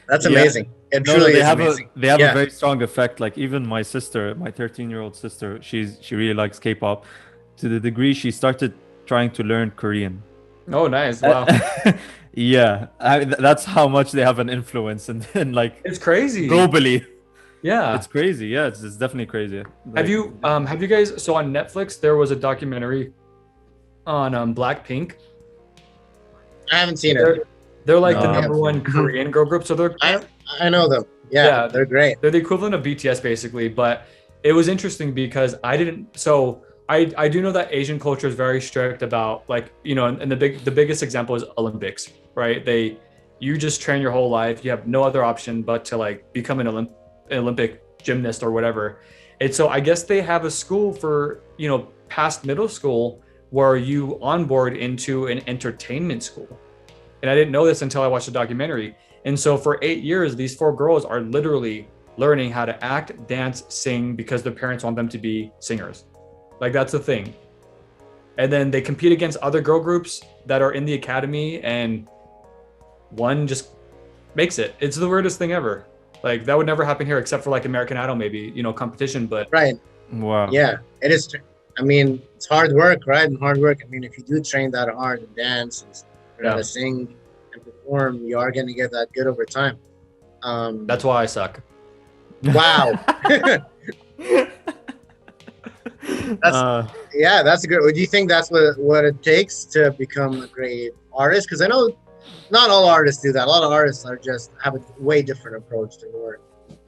That's Yeah. amazing. It No, truly they is have amazing. they have Yeah. a very strong effect. Like even my sister, my 13-year-old sister, she really likes K-pop to the degree she started trying to learn Korean. Oh, nice! Wow, Yeah, that's how much they have an influence, and like it's crazy. globally, Yeah. it's crazy. Yeah, it's definitely crazy. Have Like, you guys? So on Netflix, there was a documentary on Blackpink. I haven't seen it. They're like the No. number one Korean girl group. So they're I know them. Yeah, Yeah. they're great. they're the equivalent of BTS basically. But it was interesting because I didn't. So I do know that Asian culture is very strict about like and the biggest example is Olympics, right? You just train your whole life. You have no other option but to like become an Olympic gymnast or whatever. And so I guess they have a school for past middle school where you onboard into an entertainment school. And I didn't know this until I watched the documentary. And so for 8 years, these 4 girls are literally learning how to act, dance, sing because their parents want them to be singers. Like that's the thing. And then they compete against other girl groups that are in the academy, and one just makes it. It's the weirdest thing ever. Like that would never happen here except for like American Idol, maybe, competition. But Right. wow. Yeah, it is. I mean, it's hard work, right? And hard work. I mean, if you do train that hard and dance and learn how to sing and perform, you are going to get that good over time. that's why I suck. Wow. Yeah, that's a good. Do you think that's what it takes to become a great artist? Because I know not all artists do that. A lot of artists are just have a way different approach. They're more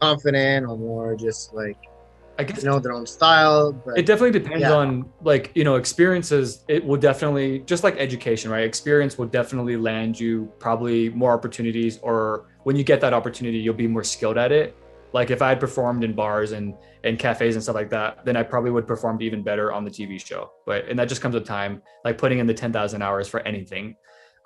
confident or more just like I guess their own style. But it definitely depends yeah. on like experiences. It will definitely, just like education, right? Experience will definitely land you probably more opportunities, or when you get that opportunity you'll be more skilled at it. Like if I had performed in bars and cafes and stuff like that, then I probably would perform even better on the TV show. And that just comes with time, like putting in the 10,000 hours for anything.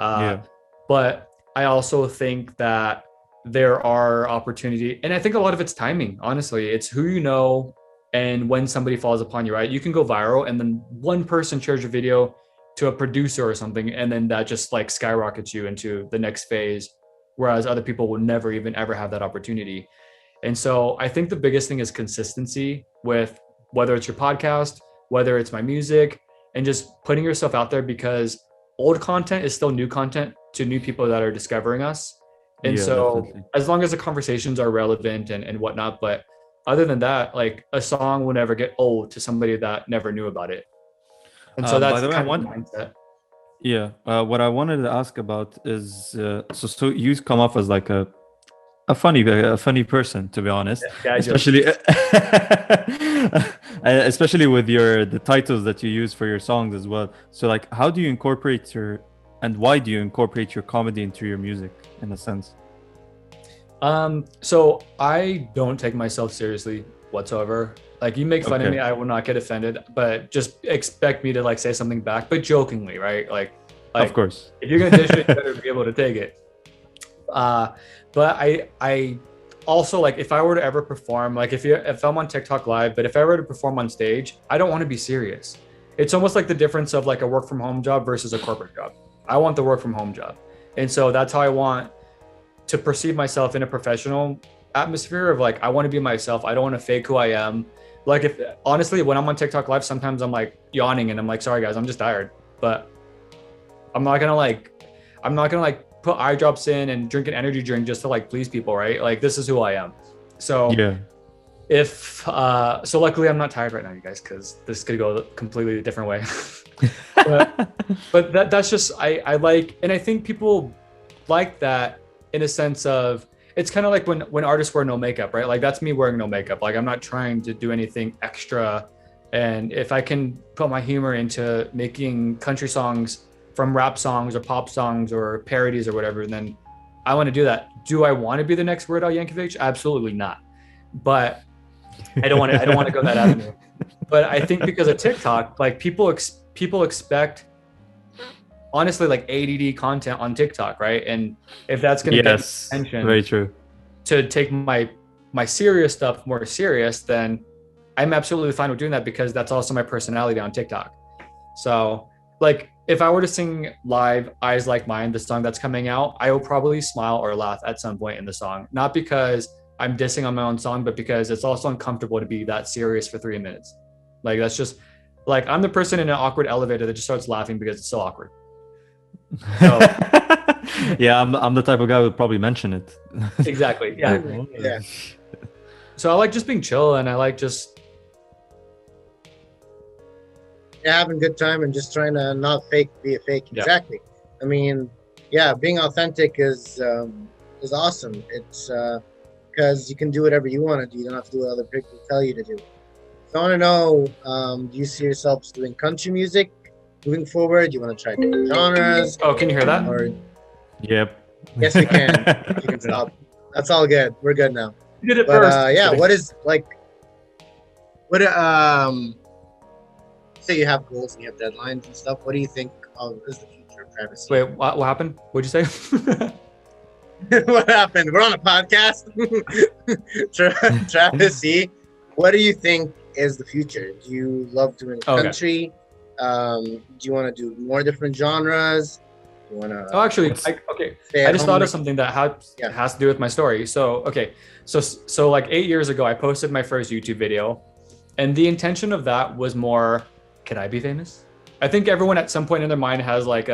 Yeah. But I also think that there are opportunity, and I think a lot of it's timing. Honestly, it's who you know and when somebody falls upon you, right? You can go viral and then one person shares your video to a producer or something, and then that just like skyrockets you into the next phase, whereas other people will never even ever have that opportunity. And so I think the biggest thing is consistency with whether it's your podcast, whether it's my music, and just putting yourself out there, because old content is still new content to new people that are discovering us. And Yeah, so definitely. as long as the conversations are relevant and whatnot, but other than that, like a song will never get old to somebody that never knew about it. And so By that's the way, kind of the mindset. Yeah, what I wanted to ask about is so you come off as like a funny person, to be honest. Yeah, Especially with the titles that you use for your songs as well. So like, how do you incorporate and why do you incorporate your comedy into your music in a sense? So I don't take myself seriously whatsoever. Like you make fun of me, I will not get offended, but just expect me to like say something back, but jokingly, right? Like Of course. if you're gonna dish it, you better be able to take it. But I also, like, if I were to ever perform, like if I'm on TikTok live, but if I were to perform on stage, I don't want to be serious. It's almost like the difference of like a work from home job versus a corporate job. I want the work from home job. And so that's how I want to perceive myself in a professional atmosphere of like I want to be myself. I don't want to fake who I am. Like if honestly, when I'm on TikTok live, sometimes I'm like yawning and I'm like, sorry guys, I'm just tired. But I'm not gonna like put eye drops in and drink an energy drink just to like please people, right? Like this is who I am. So Yeah. if so luckily I'm not tired right now, you guys, because this could go a completely different way. but that's just I like, and I think people like that in a sense of it's kind of like when artists wear no makeup, right? Like that's me wearing no makeup. Like I'm not trying to do anything extra. And if I can put my humor into making country songs from rap songs or pop songs or parodies or whatever, then I want to do that. Do I want to be the next Weird Al Yankovic? Absolutely not. But I don't want to go that avenue. But I think because of TikTok, like people expect honestly like ADD content on TikTok, right? And if that's going to get attention, very true, to take my serious stuff more serious, then I'm absolutely fine with doing that because that's also my personality on TikTok. So like if I were to sing live Eyes Like Mine, the song that's coming out, I will probably smile or laugh at some point in the song. Not because I'm dissing on my own song, but because it's also uncomfortable to be that serious for 3 minutes. Like that's just like I'm the person in an awkward elevator that just starts laughing because it's so awkward. So, yeah, I'm the type of guy who would probably mention it. Exactly. Yeah. Yeah. So I like just being chill, and I like just having a good time and just trying to not be a fake. Yeah. Exactly. I mean, yeah, being authentic is awesome. It's because you can do whatever you want to do. You don't have to do what other people tell you to do. So I want to know, do you see yourselves doing country music moving forward? Do you want to try different genres? Oh, can you hear that? Or Yep. yes, we can. You can stop. That's all good. We're good now. You did it But first. yeah, what is like? What say you have goals and you have deadlines and stuff. What do you think of is the future of Travis? Wait, what happened? What'd you say? What happened? We're on a podcast. Travis, C, what do you think is the future? Do you love doing country? Do you want to do more different genres? Do you want to? Oh, actually, I just thought of something that has to do with my story. So, okay, so like 8 years ago, I posted my first YouTube video, and the intention of that was more, can I be famous? I think everyone at some point in their mind has like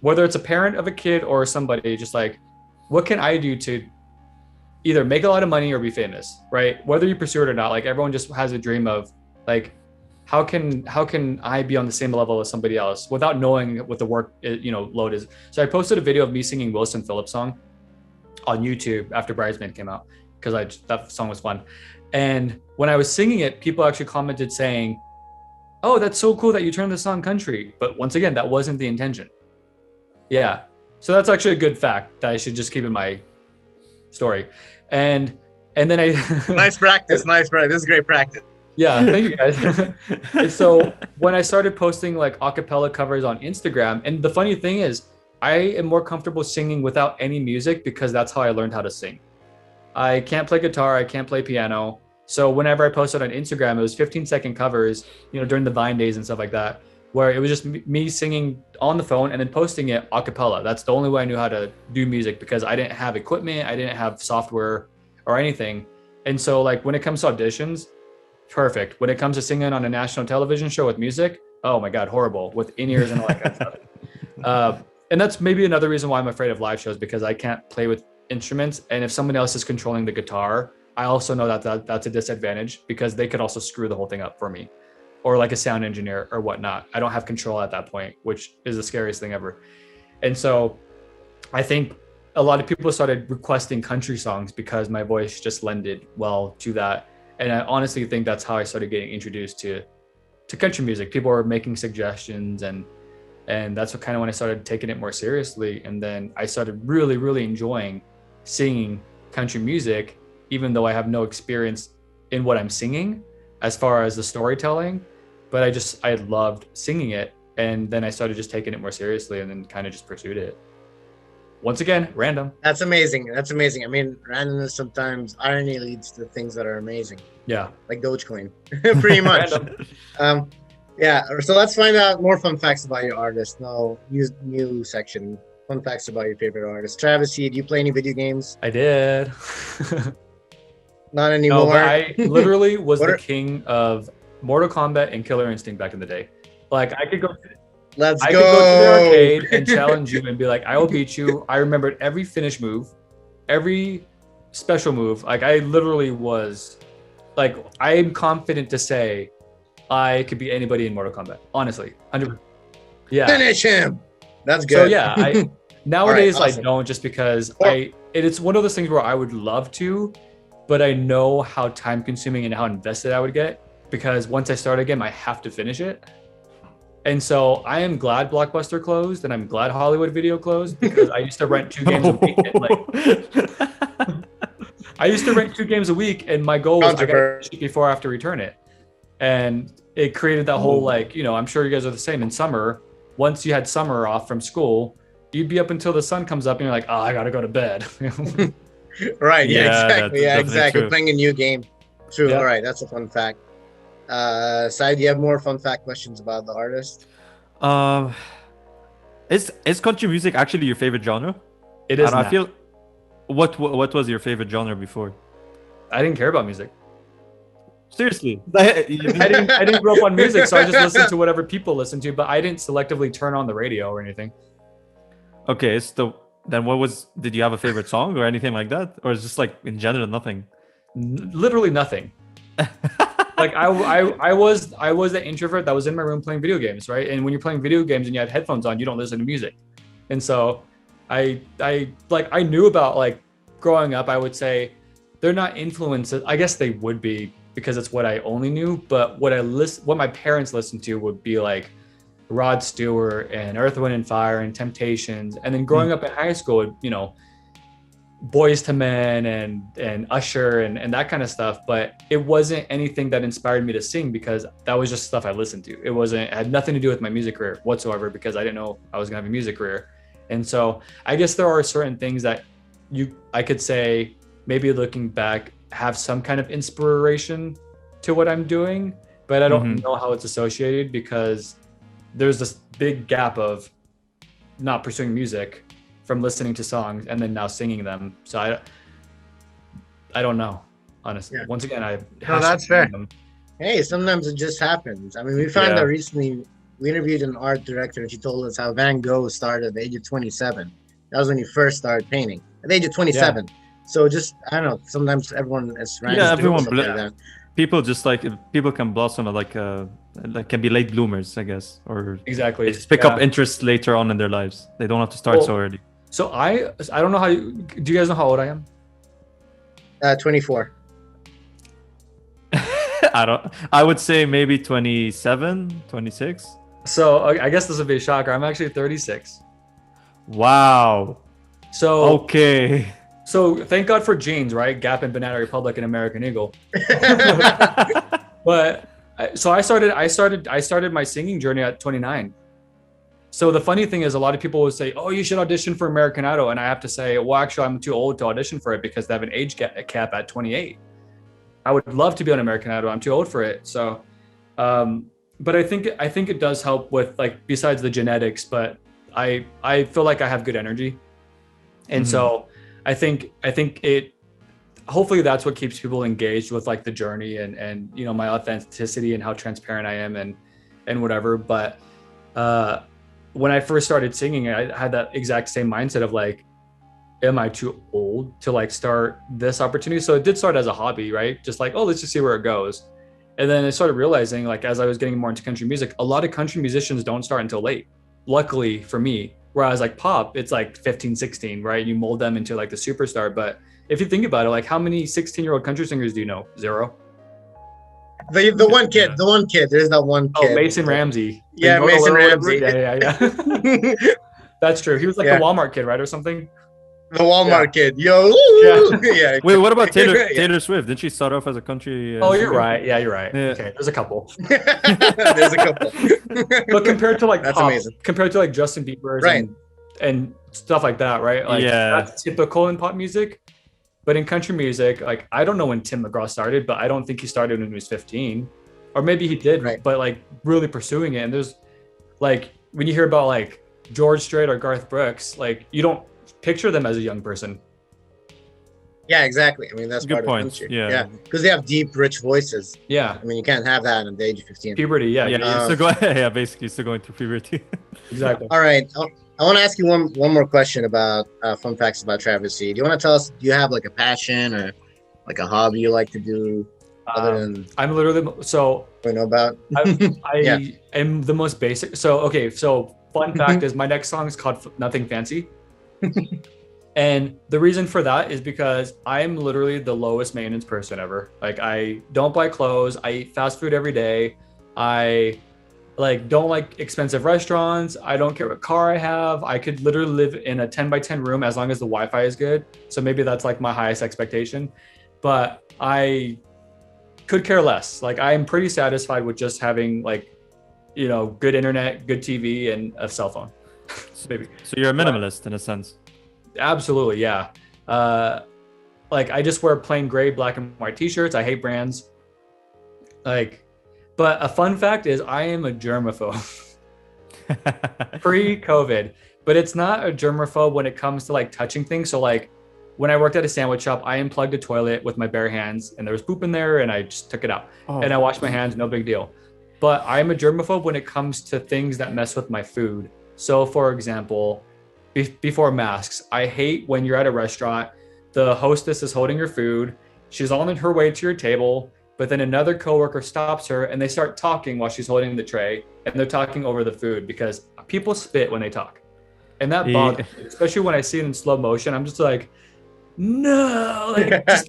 whether it's a parent of a kid or somebody, just like, what can I do to either make a lot of money or be famous, right? Whether you pursue it or not, like everyone just has a dream of like, how can I be on the same level as somebody else without knowing what the work load is? So I posted a video of me singing Wilson Phillips' song on YouTube after Bridesmaid came out because that song was fun. And when I was singing it, people actually commented saying, "Oh, that's so cool that you turned the song country." But once again, that wasn't the intention. Yeah. So that's actually a good fact that I should just keep in my story. And then I nice practice. This is great practice. Yeah, thank you guys. So when I started posting like acapella covers on Instagram, and the funny thing is, I am more comfortable singing without any music because that's how I learned how to sing. I can't play guitar, I can't play piano. So whenever I posted on Instagram, it was 15-second covers, during the Vine days and stuff like that, where it was just me singing on the phone and then posting it acapella. That's the only way I knew how to do music because I didn't have equipment, I didn't have software or anything. And so like when it comes to auditions, perfect. When it comes to singing on a national television show with music, oh my God, horrible with in-ears and all that kind of stuff. And that's maybe another reason why I'm afraid of live shows, because I can't play with instruments. And if someone else is controlling the guitar, I also know that that's a disadvantage because they could also screw the whole thing up for me, or like a sound engineer or whatnot. I don't have control at that point, which is the scariest thing ever. And so I think a lot of people started requesting country songs because my voice just lended well to that. And I honestly think that's how I started getting introduced to country music. People were making suggestions, and that's what kind of when I started taking it more seriously. And then I started really, really enjoying singing country music, even though I have no experience in what I'm singing as far as the storytelling. But I loved singing it. And then I started just taking it more seriously and then kind of just pursued it. Once again, random. That's amazing. I mean, randomness sometimes irony leads to things that are amazing. Yeah. Like Dogecoin, pretty much. Yeah. So let's find out more fun facts about your artist. No, new section. fun facts about your favorite artist. Travis, do you play any video games? I did. Not No, anymore. but I literally was What the are- king of Mortal Kombat and Killer Instinct back in the day. Like I could go Let's I go. could go to the arcade and challenge you and be like, I will beat you. I remembered every finish move, every special move. Like I literally was like, I am confident to say I could beat anybody in Mortal Kombat. Honestly. 100%. Yeah. Finish him. That's good. So yeah, I nowadays awesome. I don't, just because it's one of those things where I would love to, but I know how time consuming and how invested I would get, because once I start a game, I have to finish it. And so I am glad Blockbuster closed, and I'm glad Hollywood Video closed, because I used to rent 2 games a week. And I used to rent 2 games a week, and my goal was I got to finish it before I have to return it. And it created that whole I'm sure you guys are the same. In summer, once you had summer off from school, you'd be up until the sun comes up, and you're like, oh, I got to go to bed. Right. Yeah. Yeah, Exactly. that's Yeah. definitely Exactly. true. Playing a new game. True. Yeah. All right. That's a fun fact. Sai, do you have more fun fact questions about the artist? Is country music actually your favorite genre? It is. I Now. feel. What was your favorite genre before? I didn't care about music. Seriously. I didn't grow up on music, so I just listened to whatever people listen to, but I didn't selectively turn on the radio or anything. Okay, so then did you have a favorite song or anything like that? Or is just like in general nothing? Literally nothing. Like I was the introvert that was in my room playing video games, right? And when you're playing video games and you have headphones on, you don't listen to music. And so I knew about, like, growing up, I would say they're not influences. I guess they would be, because it's what I only knew, but what my parents listened to would be like Rod Stewart and Earth, Wind and Fire and Temptations. And then growing up in high school, Boys to Men and Usher and that kind of stuff. But it wasn't anything that inspired me to sing, because that was just stuff I listened to. It had nothing to do with my music career whatsoever, because I didn't know I was gonna have a music career. And so I guess there are certain things that I could say, maybe looking back, have some kind of inspiration to what I'm doing, but I don't know how it's associated, because there's this big gap of not pursuing music from listening to songs and then now singing them. So I don't know, honestly. Yeah. Once again, No, that's fair. Hey, sometimes it just happens. I mean, we found out recently, we interviewed an art director, and she told us how Van Gogh started at the age of 27. That was when he first started painting, at the age of 27. So just, I don't know, sometimes everyone is random. Yeah, everyone. Like that. People just people can blossom like can be late bloomers, I guess, or Exactly. they just pick up interest later on in their lives. They don't have to start so early. So I don't know do you guys know how old I am? 24. I would say maybe 27, 26. So I guess this would be a shocker. I'm actually 36. Wow. So Okay. So thank God for jeans, right? Gap and Banana Republic and American Eagle. But so I started my singing journey at 29. So the funny thing is, a lot of people would say, "Oh, you should audition for American Idol," and I have to say, "Well, actually, I'm too old to audition for it, because they have an age cap at 28." I would love to be on American Idol. I'm too old for it. So, but I think it does help with, like, besides the genetics. But I feel like I have good energy, and so I think it. Hopefully, that's what keeps people engaged with, like, the journey and my authenticity and how transparent I am and whatever. But when I first started singing, I had that exact same mindset of, like, am I too old to, like, start this opportunity? So it did start as a hobby, right? Just like, oh, let's just see where it goes. And then I started realizing, like, as I was getting more into country music, a lot of country musicians don't start until late, luckily for me. Whereas, like, pop, it's like 15, 16, right? You mold them into, like, the superstar. But if you think about it, like, how many 16-year-old country singers do you know? Zero. The one kid. There's that one kid. Oh, Mason Ramsey. Yeah, Mason Ramsey. Yeah. That's true. He was like the Walmart kid, right, or something? The Walmart kid. Yo. Yeah. Wait, what about Taylor Swift? Didn't she start off as a country? Oh, you're right. Yeah, you're right. Yeah. Okay, there's a couple. There's a couple. But compared to, like, That's pop, amazing. compared to, like, Justin Bieber and stuff like that, right? Like, that's typical in pop music. But in country music, like, I don't know when Tim McGraw started, but I don't think he started when he was 15. Or maybe he did, Right. but, like, really pursuing it. And there's, like, when you hear about, like, George Strait or Garth Brooks, like you don't picture them as a young person. Yeah, exactly. I mean, that's Good part point. of the country. Yeah. Because they have deep, rich voices. Yeah, I mean, you can't have that at the age of 15. puberty. Yeah, Yeah, you're still going, yeah, basically still going through puberty. exactly. All right. I want to ask you one more question about fun facts about Travis C. Do you want to tell us, do you have like a passion or like a hobby you like to do other than I'm literally so we know about? I Yeah. am the most basic. So okay, so fun fact is my next song is called Nothing Fancy. And the reason for that is because I'm literally the lowest maintenance person ever. Like I don't buy clothes, I eat fast food every day. I like don't like expensive restaurants. I don't care what car I have. I could literally live in a 10 by 10 room as long as the Wi-Fi is good. So maybe that's like my highest expectation. But I could care less. Like I'm pretty satisfied with just having like, you know, good internet, good TV, and a cell phone. Maybe. So you're a minimalist in a sense. Absolutely, yeah. Like I just wear plain gray, black and white t-shirts. I hate brands. Like, but a fun fact is I am a germaphobe. Pre-COVID, but it's not a germaphobe when it comes to like touching things. So like when I worked at a sandwich shop, I unplugged a toilet with my bare hands and there was poop in there and I just took it out and I washed my hands, no big deal. But I'm a germaphobe when it comes to things that mess with my food. So for example, before masks, I hate when you're at a restaurant, the hostess is holding your food, she's on her way to your table, but then another coworker stops her and they start talking while she's holding the tray and they're talking over the food because people spit when they talk. And that bothers me, especially when I see it in slow motion. I'm just like, no, like that's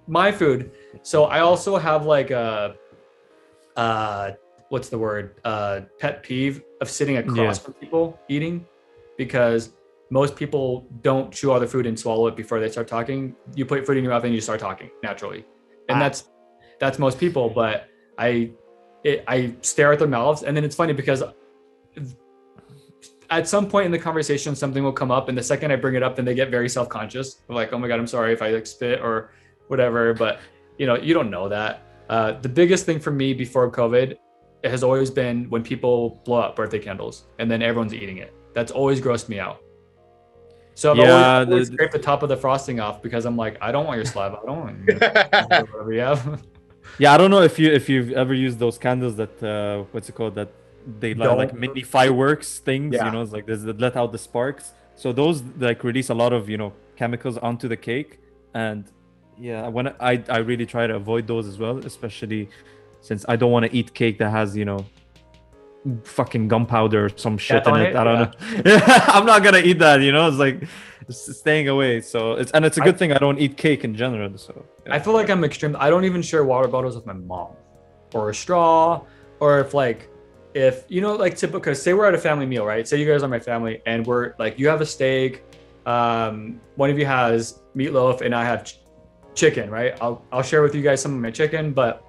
my food. So I also have like a what's the word? Pet peeve of sitting across from people eating, because most people don't chew all their food and swallow it before they start talking. You put food in your mouth and you start talking naturally, and that's most people. But I stare at their mouths, and then it's funny because at some point in the conversation, something will come up, and the second I bring it up, then they get very self-conscious. Like, oh my God, I'm sorry if I like spit or whatever. But you know, you don't know that. The biggest thing for me before COVID has always been when people blow up birthday candles and then everyone's eating it. That's always grossed me out. So I've always scraped the top of the frosting off because I'm like, I don't want your saliva. I don't want whatever you have. Yeah, I don't know if you've ever used those candles that what's it called, that they like mini fireworks things. You know, it's like there's that let out the sparks. So those like release a lot of, you know, chemicals onto the cake. And yeah, when I really try to avoid those as well, especially since I don't want to eat cake that has, you know, fucking gunpowder or some shit in it. I don't know. I'm not gonna eat that, you know. It's like staying away. So it's a good thing I don't eat cake in general. So yeah. I feel like I'm extreme. I don't even share water bottles with my mom or a straw, or if you know, like typical, say we're at a family meal, right? Say you guys are my family and we're like, you have a steak, one of you has meatloaf and I have chicken, right? I'll share with you guys some of my chicken, but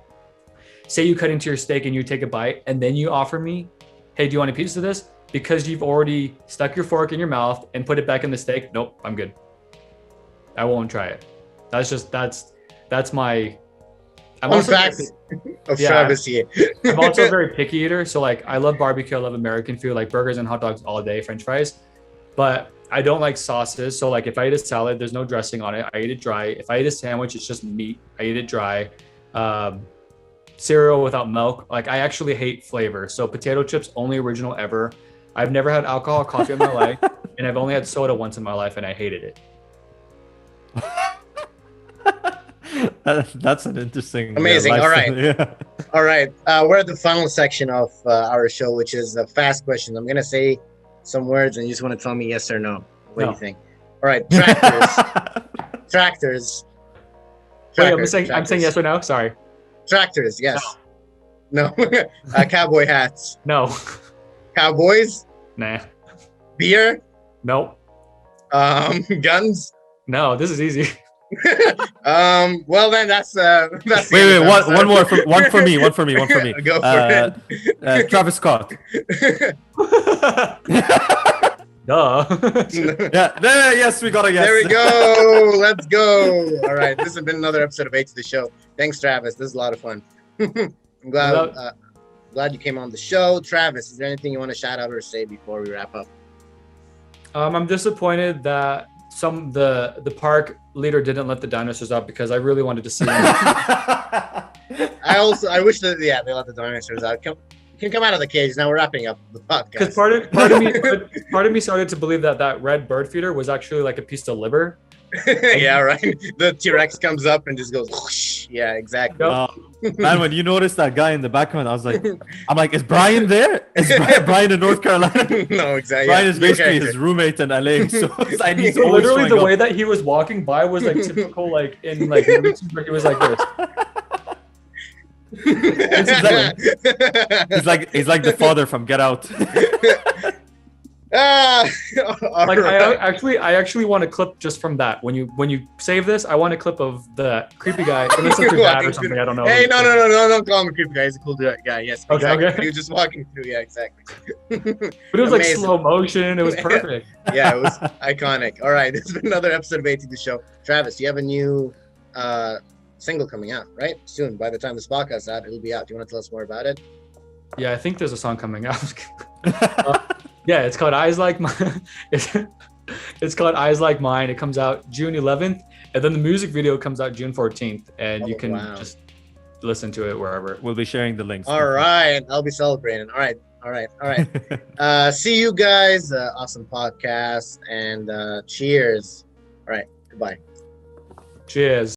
say you cut into your steak and you take a bite and then you offer me, hey, do you want a piece of this? Because you've already stuck your fork in your mouth and put it back in the steak. Nope, I'm good. I won't try it. That's my. I'm also facts of Travis here. I'm also a very picky eater. So like I love barbecue, I love American food, like burgers and hot dogs all day, French fries. But I don't like sauces. So like if I eat a salad, there's no dressing on it. I eat it dry. If I eat a sandwich, it's just meat. I eat it dry. Cereal without milk. Like I actually hate flavor. So potato chips, only original ever. I've never had alcohol coffee in my life, and I've only had soda once in my life, and I hated it. That's an interesting. Amazing. All right. Yeah. All right. We're at the final section of our show, which is fast questions. I'm gonna say some words, and you just want to tell me yes or no. What do you think? All right. Tractors. Tractors. Wait, I'm saying yes or no. Sorry. Tractors. Yes. No. Cowboy hats. No. Cowboys. Nah. Beer. Nope. Guns. No. This is easy. Well then that's wait, one more one for me. Go for it. Travis Scott. Duh. Yes, we got a yes. There we go. Let's go. All right, this has been another episode of 8 to the Show. Thanks, Travis. This is a lot of fun. I'm glad you came on the show. Travis, is there anything you want to shout out or say before we wrap up? I'm disappointed that the park leader didn't let the dinosaurs out because I really wanted to see them. I wish that they let the dinosaurs out. You can come out of the cage. Now we're wrapping up the podcast. Because part of me started to believe that red bird feeder was actually like a piece of liver. Yeah, right. The T-Rex comes up and just goes whoosh. Yeah, exactly. Man, when you noticed that guy in the background, is Brian there? Is Brian in North Carolina? No, exactly. Brian is basically his roommate in LA. So he's literally the way that he was walking by was like typical, like in like movies where he was like this. He's like the father from Get Out. Like I actually want a clip just from that. When you save this, I want a clip of the creepy guy. Unless it's your dad or something, I don't know. Hey, no, don't call him a creepy guy. He's a cool guy. Yes. Exactly. Okay. He was just walking through. Yeah, exactly. But it was like slow motion. It was perfect. Yeah, it was iconic. All right, this has been another episode of AT the Show. Travis, you have a new single coming out, right? Soon. By the time this podcast is out, it'll be out. Do you want to tell us more about it? Yeah, I think there's a song coming out. Yeah, it's called Eyes Like Mine. It's called Eyes Like Mine. It comes out June 11th, and then the music video comes out June 14th, and you can just listen to it wherever. We'll be sharing the links. All right, I'll be celebrating. All right. See you guys. Awesome podcast, and cheers. All right, goodbye. Cheers.